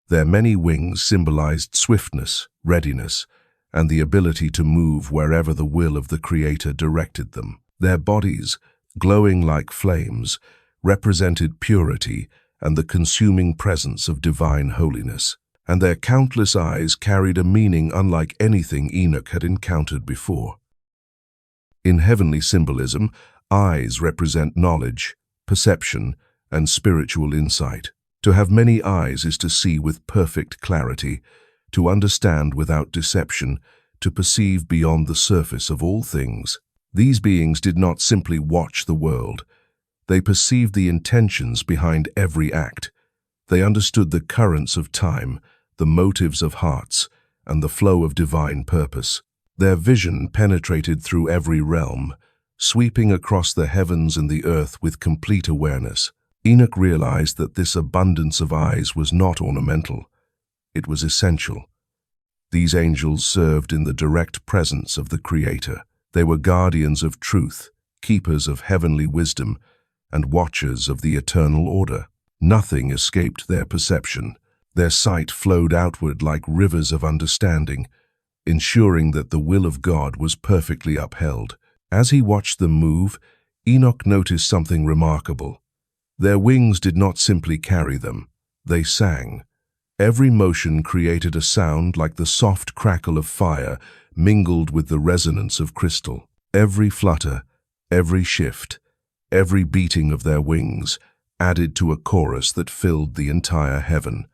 Their many wings symbolized swiftness, readiness, and the ability to move wherever the will of the Creator directed them. Their bodies, glowing like flames, represented purity and the consuming presence of divine holiness. And their countless eyes carried a meaning unlike anything Enoch had encountered before. In heavenly symbolism, eyes represent knowledge, perception, and spiritual insight. To have many eyes is to see with perfect clarity, to understand without deception, to perceive beyond the surface of all things. These beings did not simply watch the world. They perceived the intentions behind every act. They understood the currents of time, the motives of hearts, and the flow of divine purpose. Their vision penetrated through every realm, sweeping across the heavens and the earth with complete awareness. Enoch realized that this abundance of eyes was not ornamental. It was essential. These angels served in the direct presence of the Creator. They were guardians of truth, keepers of heavenly wisdom, and watchers of the eternal order. Nothing escaped their perception. Their sight flowed outward like rivers of understanding, ensuring that the will of God was perfectly upheld. As he watched them move, Enoch noticed something remarkable. Their wings did not simply carry them, they sang. Every motion created a sound like the soft crackle of fire mingled with the resonance of crystal. Every flutter, every shift, every beating of their wings added to a chorus that filled the entire heaven.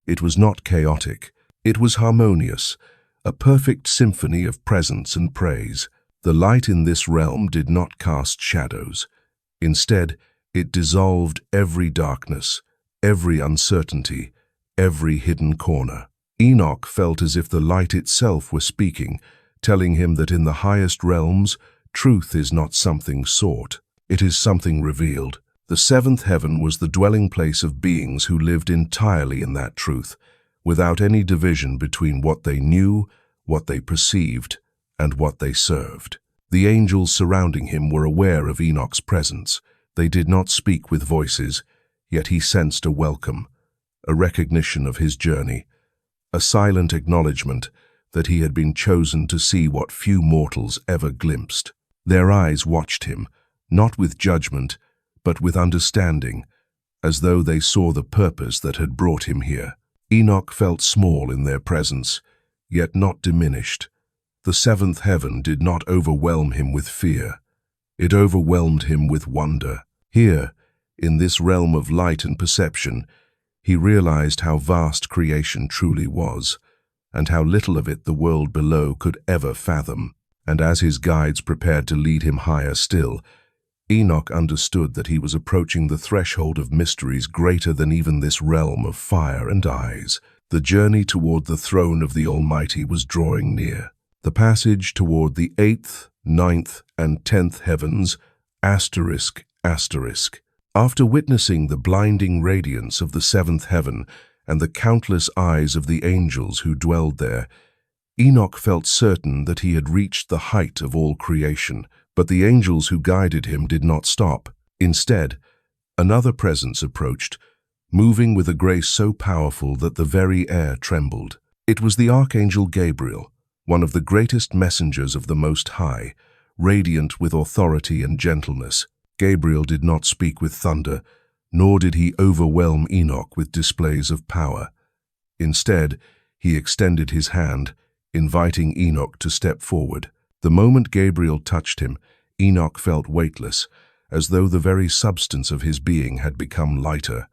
It was not chaotic, it was harmonious, a perfect symphony of presence and praise. The light in this realm did not cast shadows. Instead, it dissolved every darkness, every uncertainty, every hidden corner. Enoch felt as if the light itself were speaking, telling him that in the highest realms, truth is not something sought, it is something revealed. The seventh heaven was the dwelling place of beings who lived entirely in that truth, without any division between what they knew, what they perceived, and what they served. The angels surrounding him were aware of Enoch's presence. They did not speak with voices, yet he sensed a welcome, a recognition of his journey, a silent acknowledgement that he had been chosen to see what few mortals ever glimpsed. Their eyes watched him, not with judgment, but with understanding, as though they saw the purpose that had brought him here. Enoch felt small in their presence, yet not diminished. The seventh heaven did not overwhelm him with fear. It overwhelmed him with wonder. Here, in this realm of light and perception, he realized how vast creation truly was, and how little of it the world below could ever fathom. And as his guides prepared to lead him higher still, Enoch understood that he was approaching the threshold of mysteries greater than even this realm of fire and eyes. The journey toward the throne of the Almighty was drawing near. The passage toward the 8th, 9th, and 10th heavens, asterisk. After witnessing the blinding radiance of the 7th heaven and the countless eyes of the angels who dwelled there, Enoch felt certain that he had reached the height of all creation. But the angels who guided him did not stop. Instead, another presence approached, moving with a grace so powerful that the very air trembled. It was the Archangel Gabriel, one of the greatest messengers of the Most High, radiant with authority and gentleness. Gabriel did not speak with thunder, nor did he overwhelm Enoch with displays of power. Instead, he extended his hand, inviting Enoch to step forward. The moment Gabriel touched him, Enoch felt weightless, as though the very substance of his being had become lighter.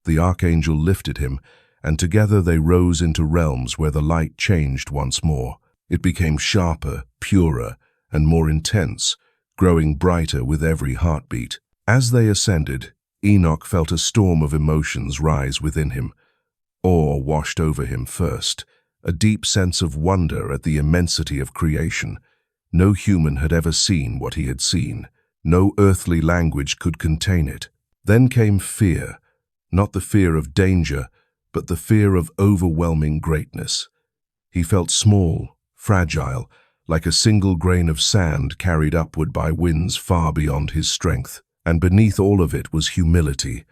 The archangel lifted him, and together they rose into realms where the light changed once more. It became sharper, purer, and more intense, growing brighter with every heartbeat. As they ascended, Enoch felt a storm of emotions rise within him. Awe washed over him first, a deep sense of wonder at the immensity of creation. No human had ever seen what he had seen. No earthly language could contain it. Then came fear, not the fear of danger, but the fear of overwhelming greatness. He felt small, fragile, like a single grain of sand carried upward by winds far beyond his strength. And beneath all of it was humility,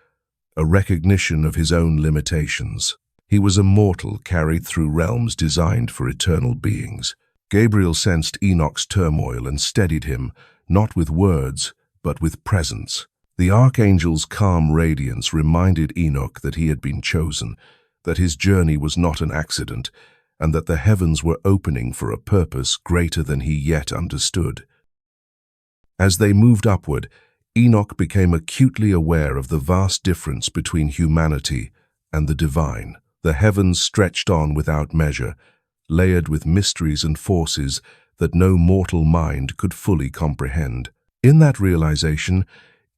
a recognition of his own limitations. He was a mortal carried through realms designed for eternal beings. Gabriel sensed Enoch's turmoil and steadied him, not with words, but with presence. The archangel's calm radiance reminded Enoch that he had been chosen, that his journey was not an accident, and that the heavens were opening for a purpose greater than he yet understood. As they moved upward, Enoch became acutely aware of the vast difference between humanity and the divine. The heavens stretched on without measure, layered with mysteries and forces that no mortal mind could fully comprehend. In that realization,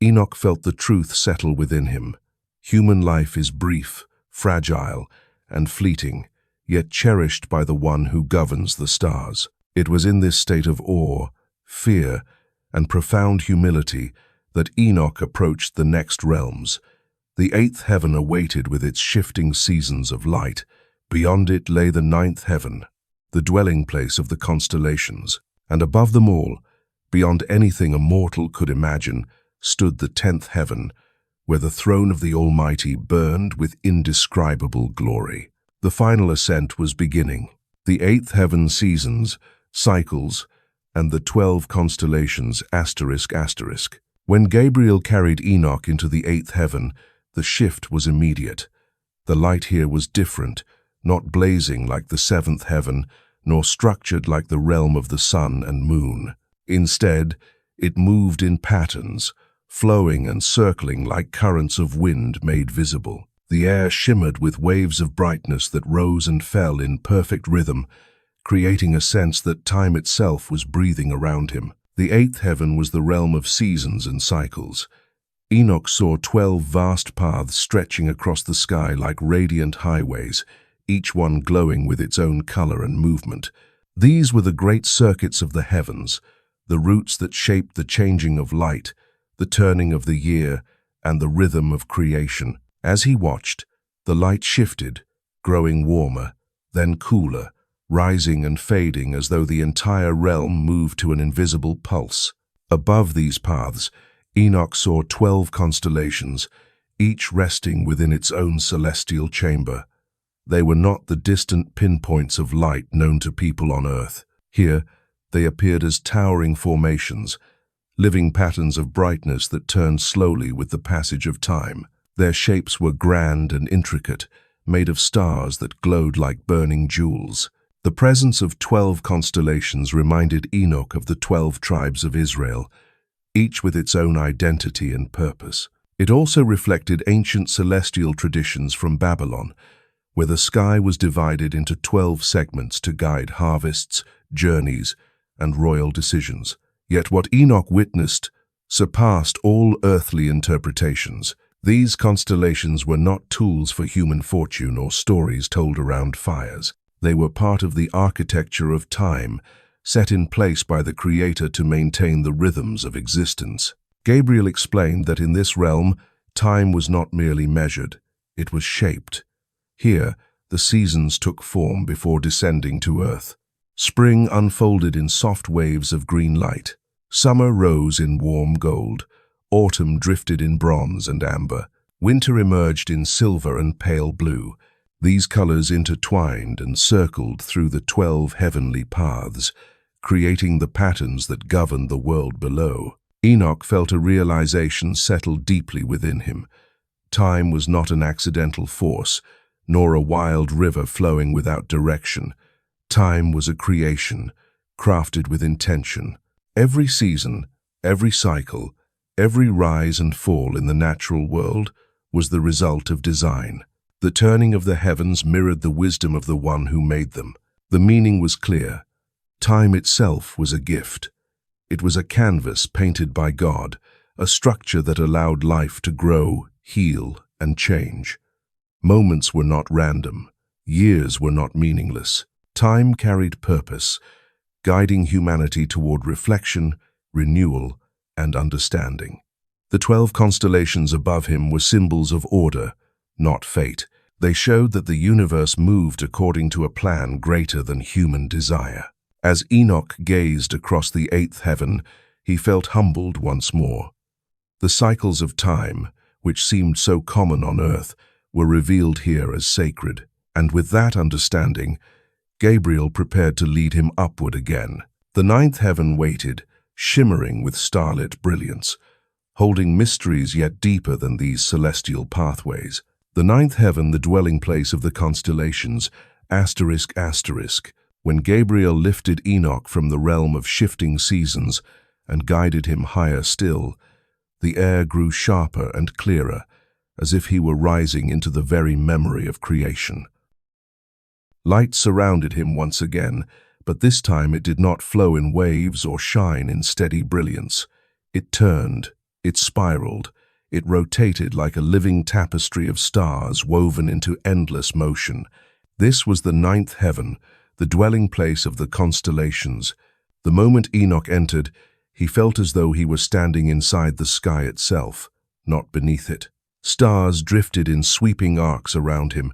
Enoch felt the truth settle within him. Human life is brief, fragile, and fleeting, yet cherished by the one who governs the stars. It was in this state of awe, fear, and profound humility that Enoch approached the next realms. The eighth heaven awaited with its shifting seasons of light. Beyond it lay the ninth heaven, the dwelling place of the constellations. And above them all, beyond anything a mortal could imagine, stood the 10th heaven, where the throne of the Almighty burned with indescribable glory. The final ascent was beginning. The 8th heaven seasons, cycles, and the 12 constellations ***. When Gabriel carried Enoch into the 8th heaven, the shift was immediate. The light here was different, not blazing like the 7th heaven, nor structured like the realm of the sun and moon. Instead, it moved in patterns, flowing and circling like currents of wind made visible. The air shimmered with waves of brightness that rose and fell in perfect rhythm, creating a sense that time itself was breathing around him. The 8th heaven was the realm of seasons and cycles. Enoch saw 12 vast paths stretching across the sky like radiant highways, each one glowing with its own color and movement. These were the great circuits of the heavens, the routes that shaped the changing of light, the turning of the year, and the rhythm of creation. As he watched, the light shifted, growing warmer, then cooler, rising and fading as though the entire realm moved to an invisible pulse. Above these paths, Enoch saw 12 constellations, each resting within its own celestial chamber. They were not the distant pinpoints of light known to people on earth. Here, they appeared as towering formations, living patterns of brightness that turned slowly with the passage of time. Their shapes were grand and intricate, made of stars that glowed like burning jewels. The presence of 12 constellations reminded Enoch of the 12 tribes of Israel, each with its own identity and purpose. It also reflected ancient celestial traditions from Babylon, where the sky was divided into 12 segments to guide harvests, journeys, and royal decisions. Yet what Enoch witnessed surpassed all earthly interpretations. These constellations were not tools for human fortune or stories told around fires. They were part of the architecture of time, set in place by the Creator to maintain the rhythms of existence. Gabriel explained that in this realm, time was not merely measured, it was shaped. Here, the seasons took form before descending to earth. Spring unfolded in soft waves of green light. Summer rose in warm gold. Autumn drifted in bronze and amber. Winter emerged in silver and pale blue. These colors intertwined and circled through the 12 heavenly paths, creating the patterns that governed the world below. Enoch felt a realization settle deeply within him. Time was not an accidental force, nor a wild river flowing without direction. Time was a creation, crafted with intention. Every season, every cycle, every rise and fall in the natural world was the result of design. The turning of the heavens mirrored the wisdom of the one who made them. The meaning was clear. Time itself was a gift. It was a canvas painted by God, a structure that allowed life to grow, heal, and change. Moments were not random. Years were not meaningless. Time carried purpose, guiding humanity toward reflection, renewal, and understanding. The 12 constellations above him were symbols of order, not fate. They showed that the universe moved according to a plan greater than human desire. As Enoch gazed across the 8th heaven, he felt humbled once more. The cycles of time, which seemed so common on earth, were revealed here as sacred. And with that understanding, Gabriel prepared to lead him upward again. The ninth heaven waited, shimmering with starlit brilliance, holding mysteries yet deeper than these celestial pathways. The ninth heaven, the dwelling place of the constellations, asterisk asterisk, when Gabriel lifted Enoch from the realm of shifting seasons and guided him higher still, the air grew sharper and clearer, as if he were rising into the very memory of creation. Light surrounded him once again, but this time it did not flow in waves or shine in steady brilliance. It turned, it spiraled, it rotated like a living tapestry of stars woven into endless motion. This was the ninth heaven, the dwelling place of the constellations. The moment Enoch entered, he felt as though he were standing inside the sky itself, not beneath it. Stars drifted in sweeping arcs around him,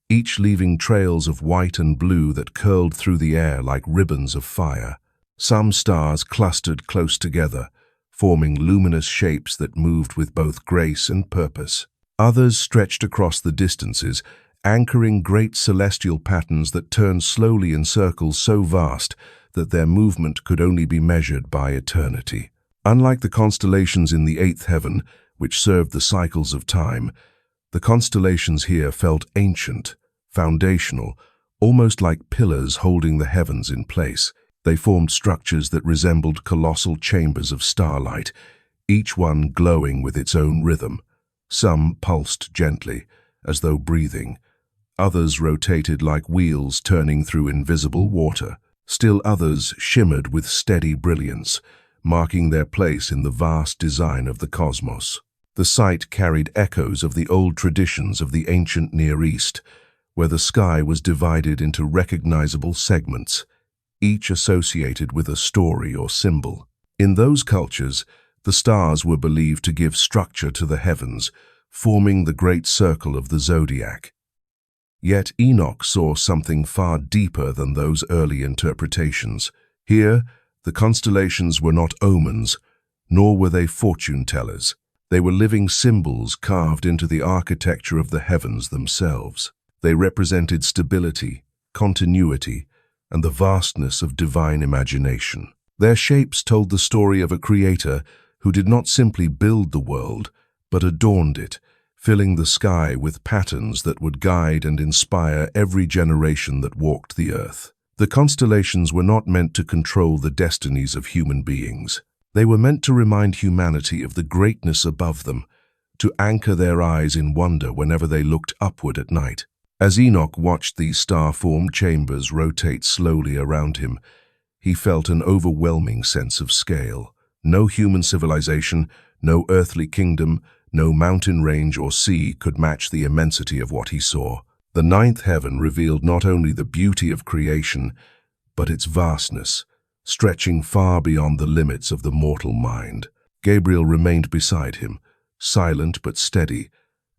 each leaving trails of white and blue that curled through the air like ribbons of fire. Some stars clustered close together, forming luminous shapes that moved with both grace and purpose. Others stretched across the distances, anchoring great celestial patterns that turned slowly in circles so vast that their movement could only be measured by eternity. Unlike the constellations in the eighth heaven, which served the cycles of time, the constellations here felt ancient, foundational, almost like pillars holding the heavens in place. They formed structures that resembled colossal chambers of starlight, each one glowing with its own rhythm. Some pulsed gently, as though breathing. Others rotated like wheels turning through invisible water. Still others shimmered with steady brilliance, marking their place in the vast design of the cosmos. The sight carried echoes of the old traditions of the ancient Near East, where the sky was divided into recognizable segments, each associated with a story or symbol. In those cultures, the stars were believed to give structure to the heavens, forming the great circle of the zodiac. Yet Enoch saw something far deeper than those early interpretations. Here, the constellations were not omens, nor were they fortune-tellers. They were living symbols carved into the architecture of the heavens themselves. They represented stability, continuity, and the vastness of divine imagination. Their shapes told the story of a creator who did not simply build the world, but adorned it, filling the sky with patterns that would guide and inspire every generation that walked the earth. The constellations were not meant to control the destinies of human beings. They were meant to remind humanity of the greatness above them, to anchor their eyes in wonder whenever they looked upward at night. As Enoch watched these star-formed chambers rotate slowly around him, he felt an overwhelming sense of scale. No human civilization, no earthly kingdom, no mountain range or sea could match the immensity of what he saw. The ninth heaven revealed not only the beauty of creation, but its vastness, stretching far beyond the limits of the mortal mind. Gabriel remained beside him, silent but steady,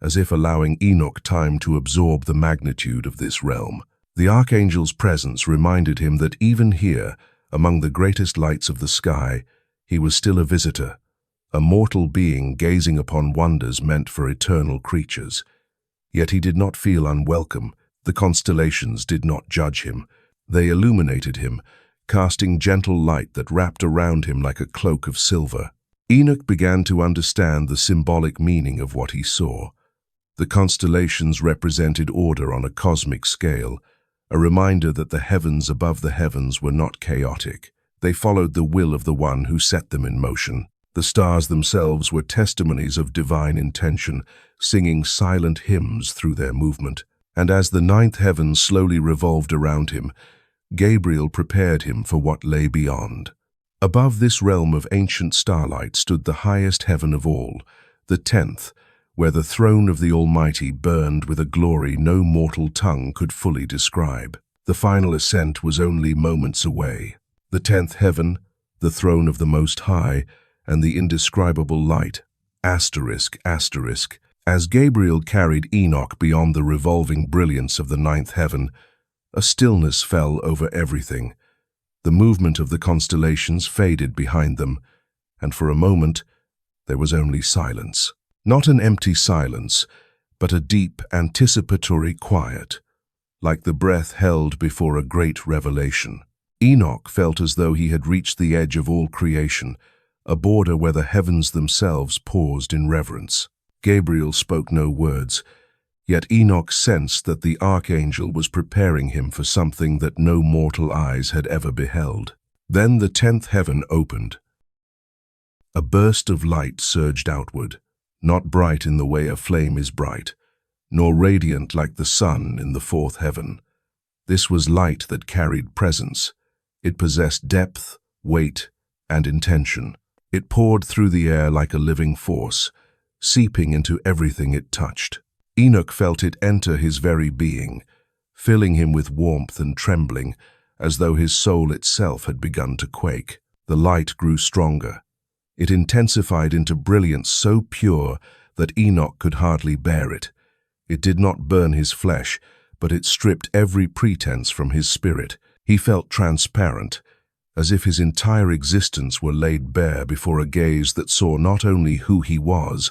as if allowing Enoch time to absorb the magnitude of this realm. The archangel's presence reminded him that even here, among the greatest lights of the sky, he was still a visitor, a mortal being gazing upon wonders meant for eternal creatures. Yet he did not feel unwelcome. The constellations did not judge him. They illuminated him, casting gentle light that wrapped around him like a cloak of silver. Enoch began to understand the symbolic meaning of what he saw. The constellations represented order on a cosmic scale, a reminder that the heavens above the heavens were not chaotic. They followed the will of the one who set them in motion. The stars themselves were testimonies of divine intention, singing silent hymns through their movement. And as the ninth heaven slowly revolved around him, Gabriel prepared him for what lay beyond. Above this realm of ancient starlight stood the highest heaven of all, the 10th, where the throne of the Almighty burned with a glory no mortal tongue could fully describe. The final ascent was only moments away. The 10th heaven, the throne of the Most High, and the indescribable light, asterisk, asterisk. As Gabriel carried Enoch beyond the revolving brilliance of the ninth heaven, a stillness fell over everything. The movement of the constellations faded behind them, and for a moment there was only silence. Not an empty silence, but a deep, anticipatory quiet. like the breath held before a great revelation. Enoch felt as though he had reached the edge of all creation, a border where the heavens themselves paused in reverence. Gabriel spoke no words, yet Enoch sensed that the archangel was preparing him for something that no mortal eyes had ever beheld. Then the 10th heaven opened. A burst of light surged outward, not bright in the way a flame is bright, nor radiant like the sun in the 4th heaven. This was light that carried presence. It possessed depth, weight, and intention. It poured through the air like a living force, seeping into everything it touched. Enoch felt it enter his very being, filling him with warmth and trembling, as though his soul itself had begun to quake. The light grew stronger. It intensified into brilliance so pure that Enoch could hardly bear it. It did not burn his flesh, but it stripped every pretense from his spirit. He felt transparent, as if his entire existence were laid bare before a gaze that saw not only who he was,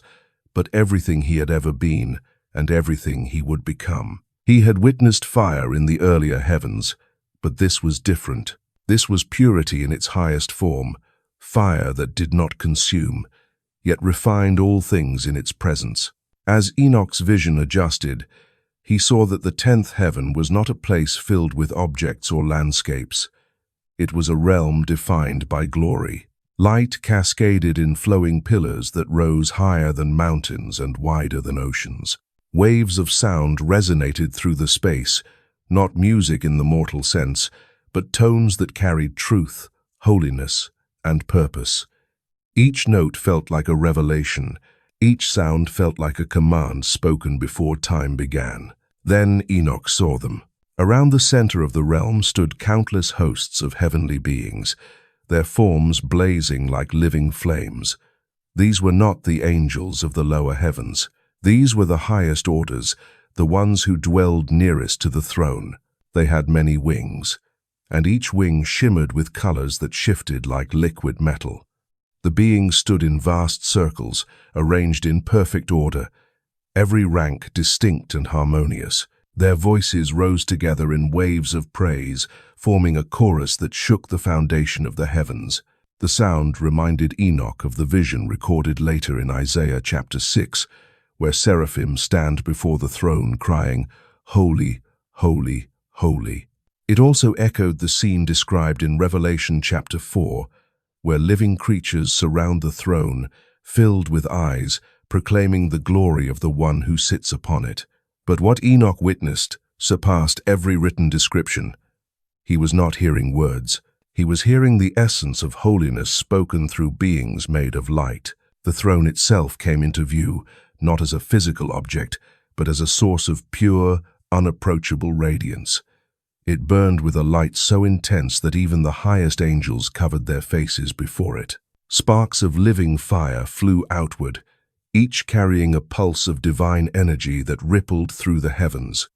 but everything he had ever been and everything he would become. He had witnessed fire in the earlier heavens, but this was different. This was purity in its highest form, fire that did not consume, yet refined all things in its presence. As Enoch's vision adjusted, he saw that the 10th heaven was not a place filled with objects or landscapes. It was a realm defined by glory. Light cascaded in flowing pillars that rose higher than mountains and wider than oceans. Waves of sound resonated through the space, not music in the mortal sense, but tones that carried truth, holiness, and purpose. Each note felt like a revelation. Each sound felt like a command spoken before time began. Then Enoch saw them. Around the center of the realm stood countless hosts of heavenly beings, their forms blazing like living flames. These were not the angels of the lower heavens. These were the highest orders, the ones who dwelled nearest to the throne. They had many wings, and each wing shimmered with colors that shifted like liquid metal. The beings stood in vast circles, arranged in perfect order, every rank distinct and harmonious. Their voices rose together in waves of praise, forming a chorus that shook the foundation of the heavens. The sound reminded Enoch of the vision recorded later in Isaiah chapter 6, where seraphim stand before the throne crying, "Holy, holy, holy." It also echoed the scene described in Revelation chapter 4, where living creatures surround the throne, filled with eyes, proclaiming the glory of the one who sits upon it. But what Enoch witnessed surpassed every written description. He was not hearing words. He was hearing the essence of holiness spoken through beings made of light. The throne itself came into view, not as a physical object, but as a source of pure, unapproachable radiance. It burned with a light so intense that even the highest angels covered their faces before it. Sparks of living fire flew outward, each carrying a pulse of divine energy that rippled through the heavens.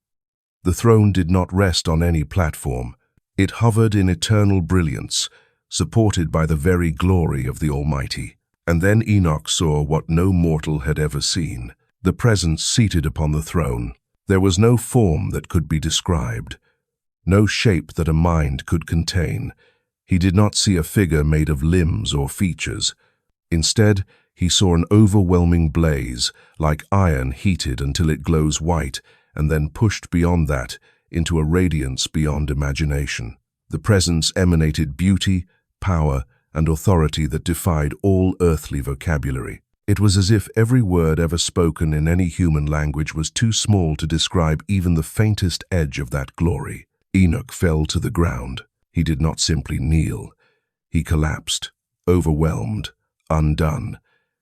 The throne did not rest on any platform. It hovered in eternal brilliance, supported by the very glory of the Almighty. And then Enoch saw what no mortal had ever seen, the presence seated upon the throne. There was no form that could be described, no shape that a mind could contain. He did not see a figure made of limbs or features. Instead, he saw an overwhelming blaze, like iron heated until it glows white, and then pushed beyond that into a radiance beyond imagination. The presence emanated beauty, power, and authority that defied all earthly vocabulary. It was as if every word ever spoken in any human language was too small to describe even the faintest edge of that glory. Enoch fell to the ground. He did not simply kneel. He collapsed, overwhelmed, undone,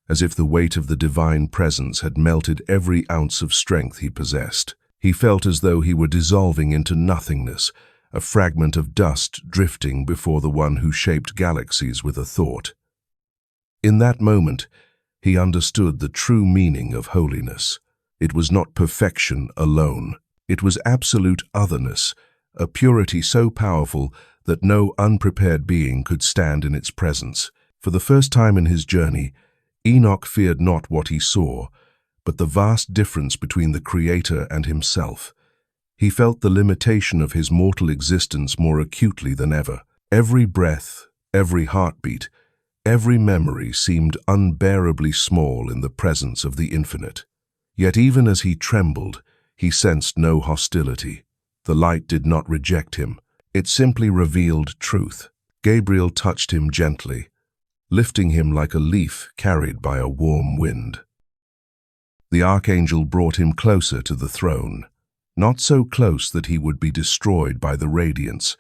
as if the weight of the divine presence had melted every ounce of strength he possessed. He felt as though he were dissolving into nothingness, a fragment of dust drifting before the one who shaped galaxies with a thought. In that moment, he understood the true meaning of holiness. It was not perfection alone. It was absolute otherness, a purity so powerful that no unprepared being could stand in its presence. For the first time in his journey, Enoch feared not what he saw, but the vast difference between the Creator and himself. He felt the limitation of his mortal existence more acutely than ever. Every breath, every heartbeat, every memory seemed unbearably small in the presence of the infinite. Yet even as he trembled, he sensed no hostility. The light did not reject him. It simply revealed truth. Gabriel touched him gently, lifting him like a leaf carried by a warm wind. The archangel brought him closer to the throne, not so close that he would be destroyed by the radiance,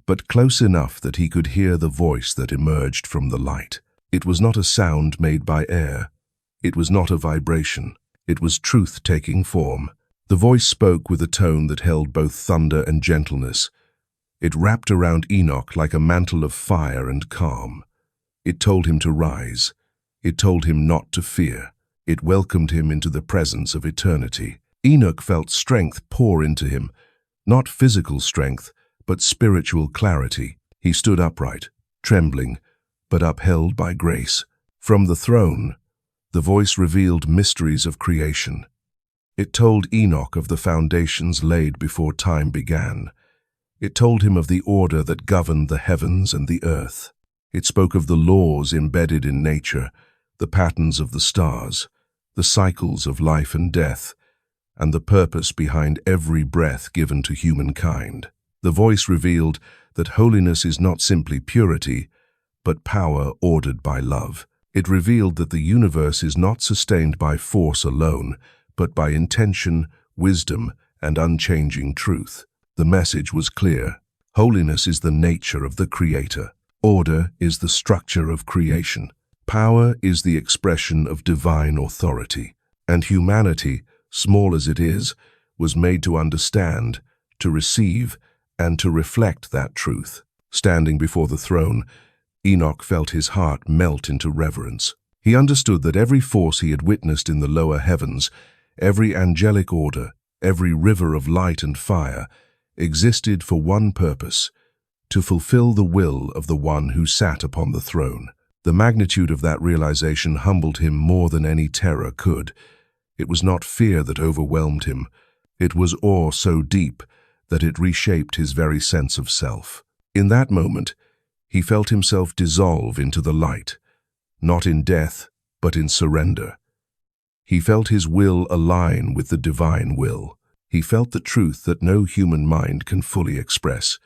but close enough that he could hear the voice that emerged from the light. It was not a sound made by air. It was not a vibration. It was truth taking form. The voice spoke with a tone that held both thunder and gentleness. It wrapped around Enoch like a mantle of fire and calm. It told him to rise. It told him not to fear. It welcomed him into the presence of eternity. Enoch felt strength pour into him, not physical strength, but spiritual clarity. He stood upright, trembling, but upheld by grace. From the throne, the voice revealed mysteries of creation. It told Enoch of the foundations laid before time began. It told him of the order that governed the heavens and the earth. It spoke of the laws embedded in nature, the patterns of the stars, the cycles of life and death, and the purpose behind every breath given to humankind. The voice revealed that holiness is not simply purity, but power ordered by love. It revealed that the universe is not sustained by force alone, but by intention, wisdom, and unchanging truth. The message was clear. Holiness is the nature of the Creator. Order is the structure of creation. Power is the expression of divine authority. And humanity, small as it is, was made to understand, to receive, and to reflect that truth. Standing before the throne, Enoch felt his heart melt into reverence. He understood that every force he had witnessed in the lower heavens, every angelic order, every river of light and fire, existed for one purpose: to fulfill the will of the one who sat upon the throne. The magnitude of that realization humbled him more than any terror could. It was not fear that overwhelmed him. It was awe so deep that it reshaped his very sense of self. In that moment, he felt himself dissolve into the light, not in death, but in surrender. He felt his will align with the divine will. He felt the truth that no human mind can fully express,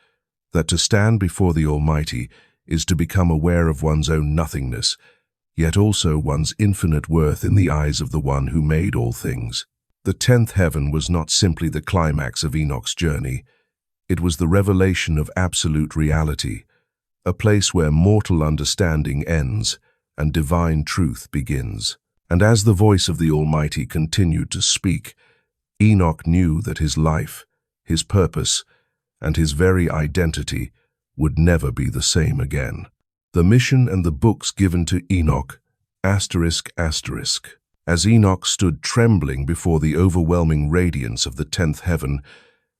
that to stand before the Almighty is to become aware of one's own nothingness, yet also one's infinite worth in the eyes of the one who made all things. The 10th heaven was not simply the climax of Enoch's journey. It was the revelation of absolute reality, a place where mortal understanding ends and divine truth begins. And as the voice of the Almighty continued to speak, Enoch knew that his life, his purpose, and his very identity would never be the same again. The mission and the books given to Enoch, ****. As Enoch stood trembling before the overwhelming radiance of the 10th heaven,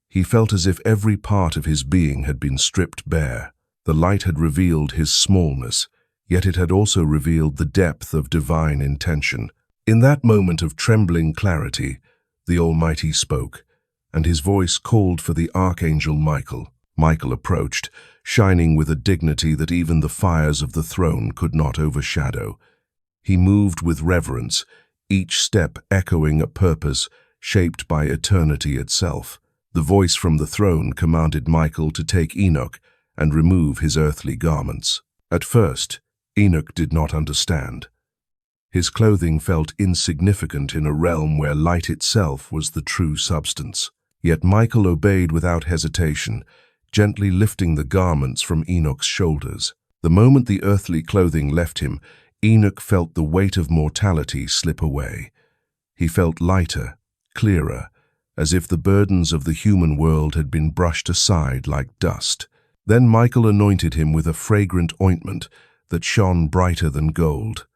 he felt as if every part of his being had been stripped bare. The light had revealed his smallness, yet it had also revealed the depth of divine intention. In that moment of trembling clarity, the Almighty spoke, and his voice called for the Archangel Michael. Michael approached, shining with a dignity that even the fires of the throne could not overshadow. He moved with reverence, each step echoing a purpose shaped by eternity itself. The voice from the throne commanded Michael to take Enoch and remove his earthly garments. At first, Enoch did not understand. His clothing felt insignificant in a realm where light itself was the true substance. Yet Michael obeyed without hesitation, gently lifting the garments from Enoch's shoulders. The moment the earthly clothing left him, Enoch felt the weight of mortality slip away. He felt lighter, clearer, as if the burdens of the human world had been brushed aside like dust. Then Michael anointed him with a fragrant ointment that shone brighter than gold.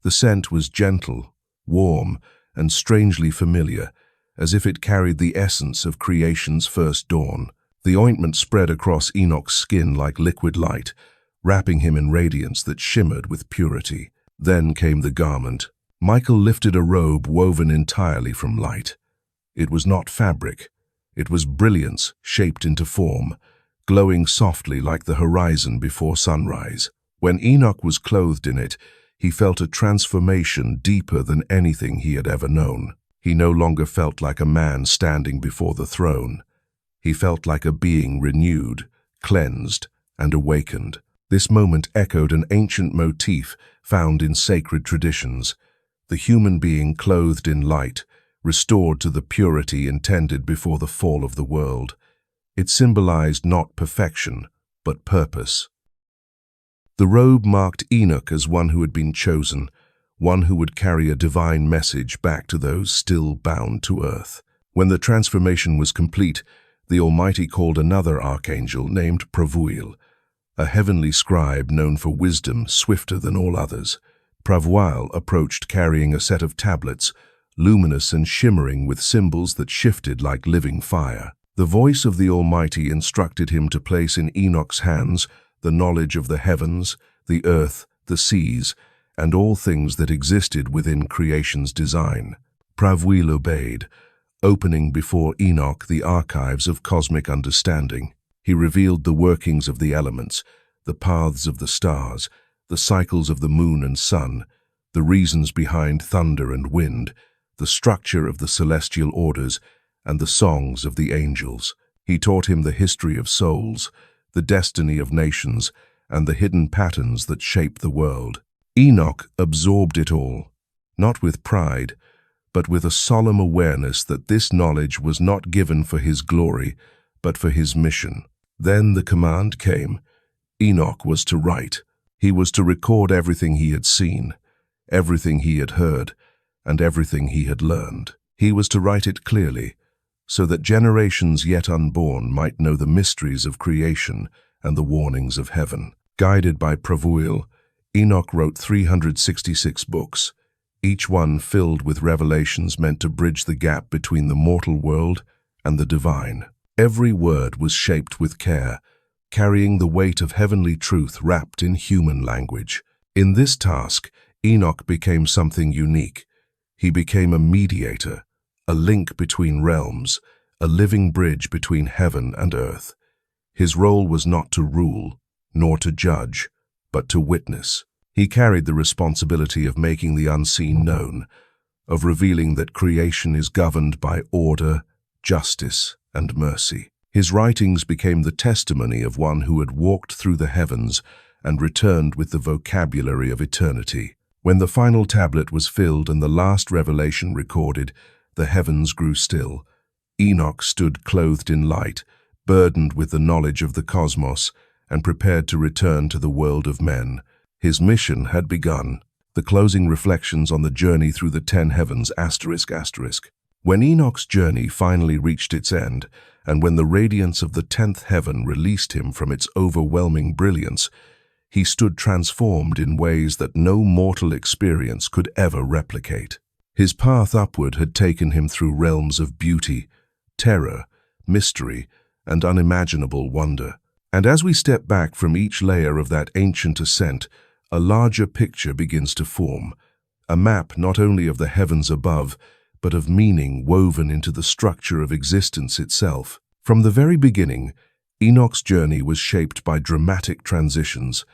The scent was gentle, warm, and strangely familiar, as if it carried the essence of creation's first dawn. The ointment spread across Enoch's skin like liquid light, wrapping him in radiance that shimmered with purity. Then came the garment. Michael lifted a robe woven entirely from light. It was not fabric. It was brilliance shaped into form, glowing softly like the horizon before sunrise. When Enoch was clothed in it, he felt a transformation deeper than anything he had ever known. He no longer felt like a man standing before the throne. He felt like a being renewed, cleansed, and awakened. This moment echoed an ancient motif found in sacred traditions: the human being clothed in light, restored to the purity intended before the fall of the world. It symbolized not perfection, but purpose. The robe marked Enoch as one who had been chosen, one who would carry a divine message back to those still bound to earth. When the transformation was complete, the Almighty called another archangel named Pravuil, a heavenly scribe known for wisdom swifter than all others. Pravuil approached carrying a set of tablets, luminous and shimmering with symbols that shifted like living fire. The voice of the Almighty instructed him to place in Enoch's hands the knowledge of the heavens, the earth, the seas, and all things that existed within creation's design. Pravuil obeyed, opening before Enoch the archives of cosmic understanding. He revealed the workings of the elements, the paths of the stars, the cycles of the moon and sun, the reasons behind thunder and wind, the structure of the celestial orders, and the songs of the angels. He taught him the history of souls, the destiny of nations, and the hidden patterns that shape the world. Enoch absorbed it all, not with pride, but with a solemn awareness that this knowledge was not given for his glory, but for his mission. Then the command came. Enoch was to write. He was to record everything he had seen, everything he had heard, and everything he had learned. He was to write it clearly, so that generations yet unborn might know the mysteries of creation and the warnings of heaven. Guided by Pravuil, Enoch wrote 366 books, each one filled with revelations meant to bridge the gap between the mortal world and the divine. Every word was shaped with care, carrying the weight of heavenly truth wrapped in human language. In this task, Enoch became something unique. He became a mediator, a link between realms, a living bridge between heaven and earth. His role was not to rule, nor to judge, but to witness. He carried the responsibility of making the unseen known, of revealing that creation is governed by order, justice, and mercy. His writings became the testimony of one who had walked through the heavens and returned with the vocabulary of eternity. When the final tablet was filled and the last revelation recorded, the heavens grew still. Enoch stood clothed in light, burdened with the knowledge of the cosmos, and prepared to return to the world of men. His mission had begun. The closing reflections on the journey through the 10 heavens ***. When Enoch's journey finally reached its end, and when the radiance of the 10th heaven released him from its overwhelming brilliance, he stood transformed in ways that no mortal experience could ever replicate. His path upward had taken him through realms of beauty, terror, mystery, and unimaginable wonder. And as we step back from each layer of that ancient ascent, a larger picture begins to form, a map not only of the heavens above, but of meaning woven into the structure of existence itself. From the very beginning, Enoch's journey was shaped by dramatic transitions,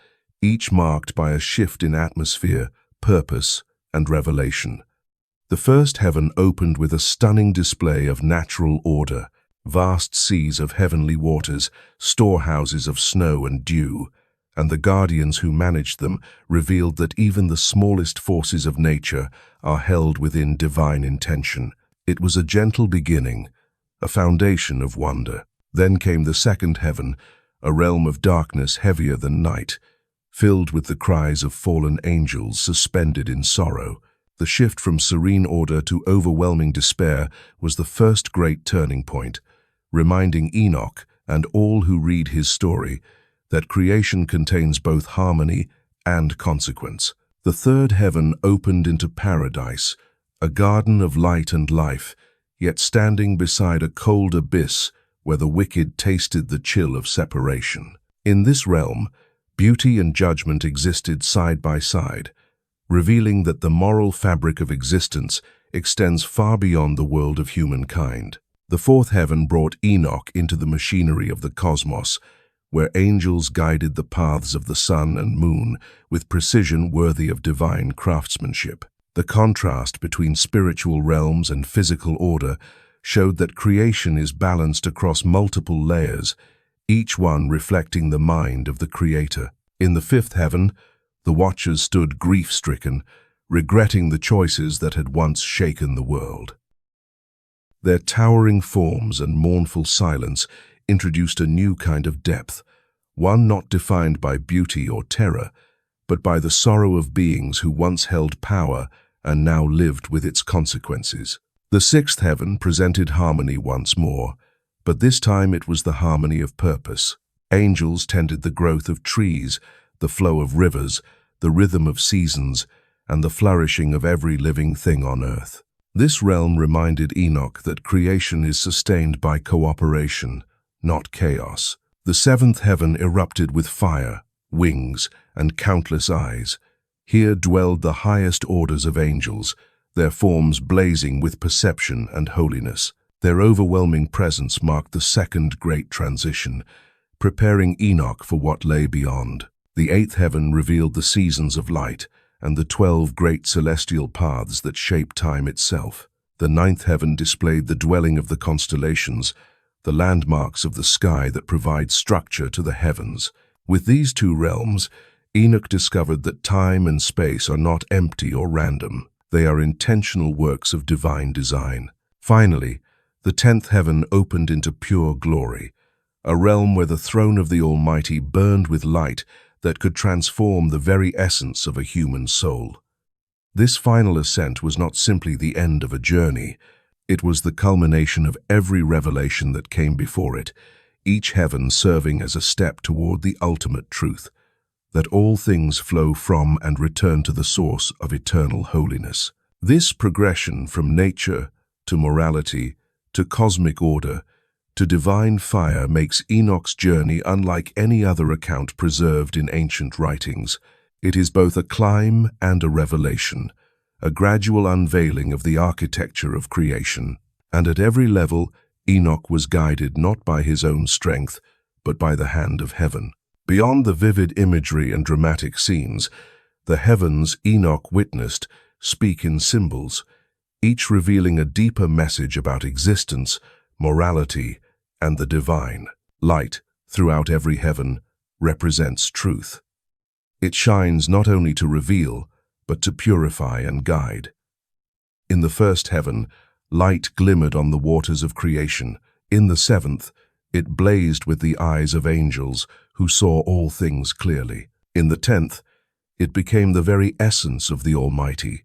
each marked by a shift in atmosphere, purpose, and revelation. The first heaven opened with a stunning display of natural order, vast seas of heavenly waters, storehouses of snow and dew, and the guardians who managed them revealed that even the smallest forces of nature are held within divine intention. It was a gentle beginning, a foundation of wonder. Then came the second heaven, a realm of darkness heavier than night, filled with the cries of fallen angels suspended in sorrow. The shift from serene order to overwhelming despair was the first great turning point, reminding Enoch and all who read his story that creation contains both harmony and consequence. The third heaven opened into paradise, a garden of light and life, yet standing beside a cold abyss where the wicked tasted the chill of separation. In this realm, beauty and judgment existed side by side, revealing that the moral fabric of existence extends far beyond the world of humankind. The fourth heaven brought Enoch into the machinery of the cosmos, where angels guided the paths of the sun and moon with precision worthy of divine craftsmanship. The contrast between spiritual realms and physical order showed that creation is balanced across multiple layers, each one reflecting the mind of the Creator. In the fifth heaven, the watchers stood grief-stricken, regretting the choices that had once shaken the world. Their towering forms and mournful silence introduced a new kind of depth, one not defined by beauty or terror, but by the sorrow of beings who once held power and now lived with its consequences. The sixth heaven presented harmony once more, but this time it was the harmony of purpose. Angels tended the growth of trees, the flow of rivers, the rhythm of seasons, and the flourishing of every living thing on earth. This realm reminded Enoch that creation is sustained by cooperation, not chaos. The seventh heaven erupted with fire, wings, and countless eyes. Here dwelled the highest orders of angels, their forms blazing with perception and holiness. Their overwhelming presence marked the second great transition, preparing Enoch for what lay beyond. The eighth heaven revealed the seasons of light and the 12 great celestial paths that shape time itself. The ninth heaven displayed the dwelling of the constellations, the landmarks of the sky that provide structure to the heavens. With these two realms, Enoch discovered that time and space are not empty or random. They are intentional works of divine design. Finally, the 10th heaven opened into pure glory, a realm where the throne of the Almighty burned with light that could transform the very essence of a human soul. This final ascent was not simply the end of a journey, it was the culmination of every revelation that came before it, each heaven serving as a step toward the ultimate truth, that all things flow from and return to the source of eternal holiness. This progression from nature to morality to cosmic order to divine fire makes Enoch's journey unlike any other account preserved in ancient writings. It is both a climb and a revelation, a gradual unveiling of the architecture of creation. And at every level, Enoch was guided not by his own strength, but by the hand of heaven. Beyond the vivid imagery and dramatic scenes, the heavens Enoch witnessed speak in symbols, each revealing a deeper message about existence, morality, and the divine. Light, throughout every heaven, represents truth. It shines not only to reveal, but to purify and guide. In the first heaven, light glimmered on the waters of creation. In the seventh, it blazed with the eyes of angels who saw all things clearly. In the 10th, it became the very essence of the Almighty.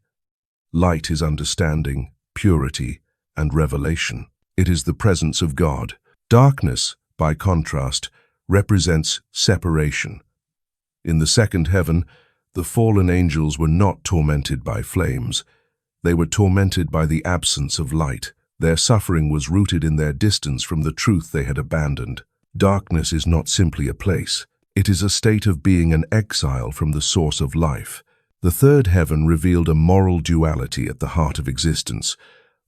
Light is understanding, purity, and revelation. It is the presence of God. Darkness, by contrast, represents separation. In the second heaven, the fallen angels were not tormented by flames. They were tormented by the absence of light. Their suffering was rooted in their distance from the truth they had abandoned. Darkness is not simply a place. It is a state of being an exile from the source of life. The third heaven revealed a moral duality at the heart of existence.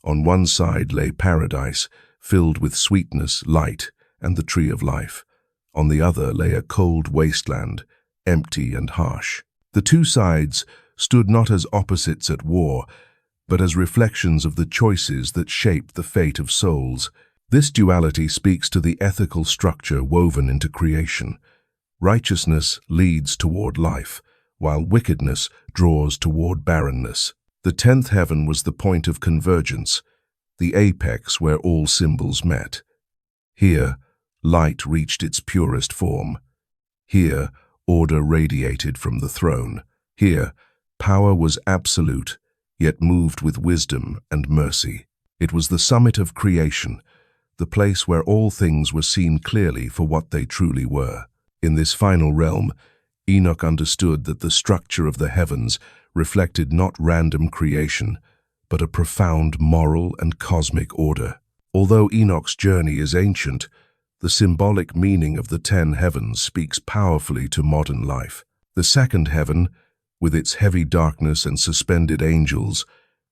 On one side lay paradise, filled with sweetness, light, and the tree of life. On the other lay a cold wasteland, empty and harsh. The two sides stood not as opposites at war, but as reflections of the choices that shape the fate of souls. This duality speaks to the ethical structure woven into creation. Righteousness leads toward life, while wickedness draws toward barrenness. The 10th heaven was the point of convergence, the apex where all symbols met. Here, light reached its purest form. Here, order radiated from the throne. Here, power was absolute, yet moved with wisdom and mercy. It was the summit of creation, the place where all things were seen clearly for what they truly were. In this final realm, Enoch understood that the structure of the heavens reflected not random creation, but a profound moral and cosmic order. Although Enoch's journey is ancient, the symbolic meaning of the 10 heavens speaks powerfully to modern life. The second heaven, with its heavy darkness and suspended angels,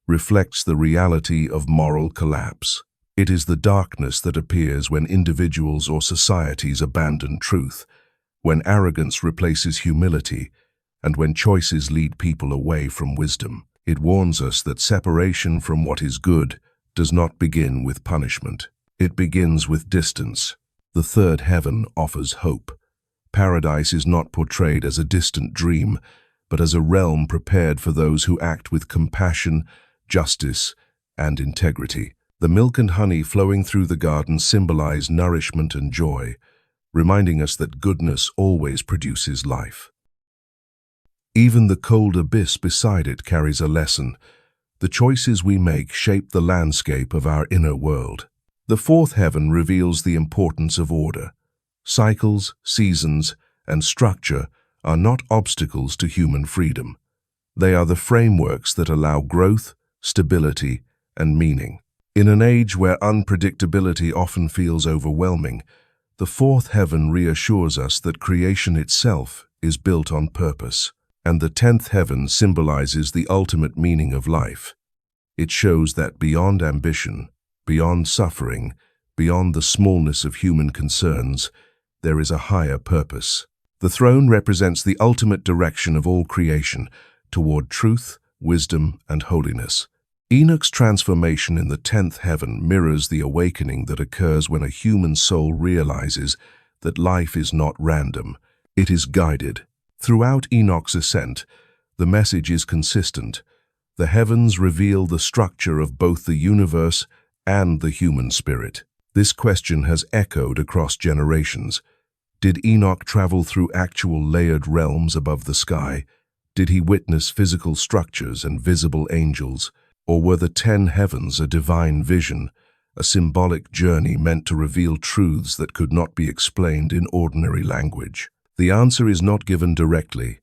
reflects the reality of moral collapse. It is the darkness that appears when individuals or societies abandon truth, when arrogance replaces humility, and when choices lead people away from wisdom. It warns us that separation from what is good does not begin with punishment. It begins with distance. The third heaven offers hope. Paradise is not portrayed as a distant dream, but as a realm prepared for those who act with compassion, justice, and integrity. The milk and honey flowing through the garden symbolize nourishment and joy, reminding us that goodness always produces life. Even the cold abyss beside it carries a lesson. The choices we make shape the landscape of our inner world. The fourth heaven reveals the importance of order. Cycles, seasons, and structure are not obstacles to human freedom. They are the frameworks that allow growth, stability, and meaning. In an age where unpredictability often feels overwhelming, the fourth heaven reassures us that creation itself is built on purpose. And the 10th heaven symbolizes the ultimate meaning of life. It shows that beyond ambition, beyond suffering, beyond the smallness of human concerns, there is a higher purpose. The throne represents the ultimate direction of all creation, toward truth, wisdom, and holiness. Enoch's transformation in the 10th heaven mirrors the awakening that occurs when a human soul realizes that life is not random, it is guided. Throughout Enoch's ascent, the message is consistent. The heavens reveal the structure of both the universe and the human spirit. This question has echoed across generations. Did Enoch travel through actual layered realms above the sky? Did he witness physical structures and visible angels? Or were the 10 heavens a divine vision, a symbolic journey meant to reveal truths that could not be explained in ordinary language? The answer is not given directly,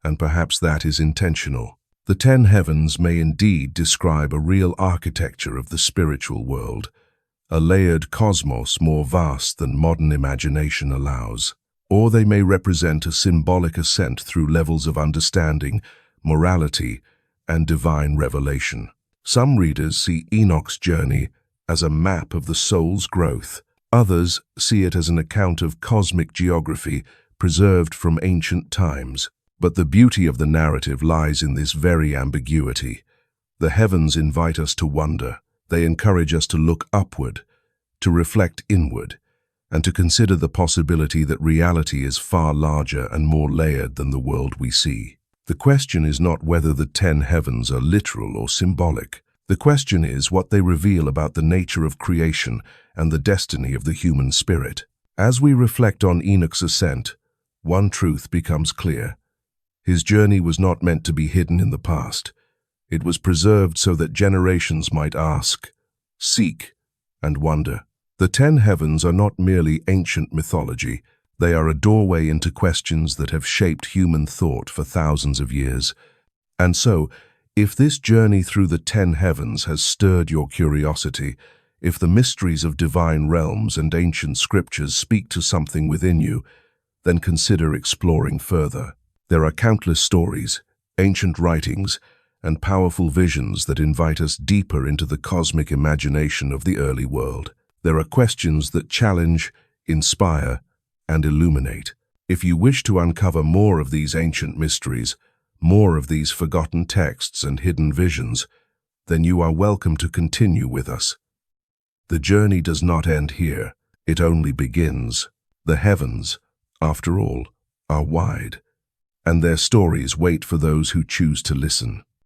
and perhaps that is intentional. The 10 heavens may indeed describe a real architecture of the spiritual world, a layered cosmos more vast than modern imagination allows. Or they may represent a symbolic ascent through levels of understanding, morality, and divine revelation. Some readers see Enoch's journey as a map of the soul's growth. Others see it as an account of cosmic geography preserved from ancient times. But the beauty of the narrative lies in this very ambiguity. The heavens invite us to wonder. They encourage us to look upward, to reflect inward, and to consider the possibility that reality is far larger and more layered than the world we see. The question is not whether the 10 heavens are literal or symbolic. The question is what they reveal about the nature of creation and the destiny of the human spirit. As we reflect on Enoch's ascent, one truth becomes clear. His journey was not meant to be hidden in the past. It was preserved so that generations might ask, seek, and wonder. The 10 heavens are not merely ancient mythology. They are a doorway into questions that have shaped human thought for thousands of years. And so, if this journey through the 10 heavens has stirred your curiosity, if the mysteries of divine realms and ancient scriptures speak to something within you, then consider exploring further. There are countless stories, ancient writings, and powerful visions that invite us deeper into the cosmic imagination of the early world. There are questions that challenge, inspire, and illuminate. If you wish to uncover more of these ancient mysteries, more of these forgotten texts and hidden visions, then you are welcome to continue with us. The journey does not end here, it only begins. The heavens, after all, are wide, and their stories wait for those who choose to listen.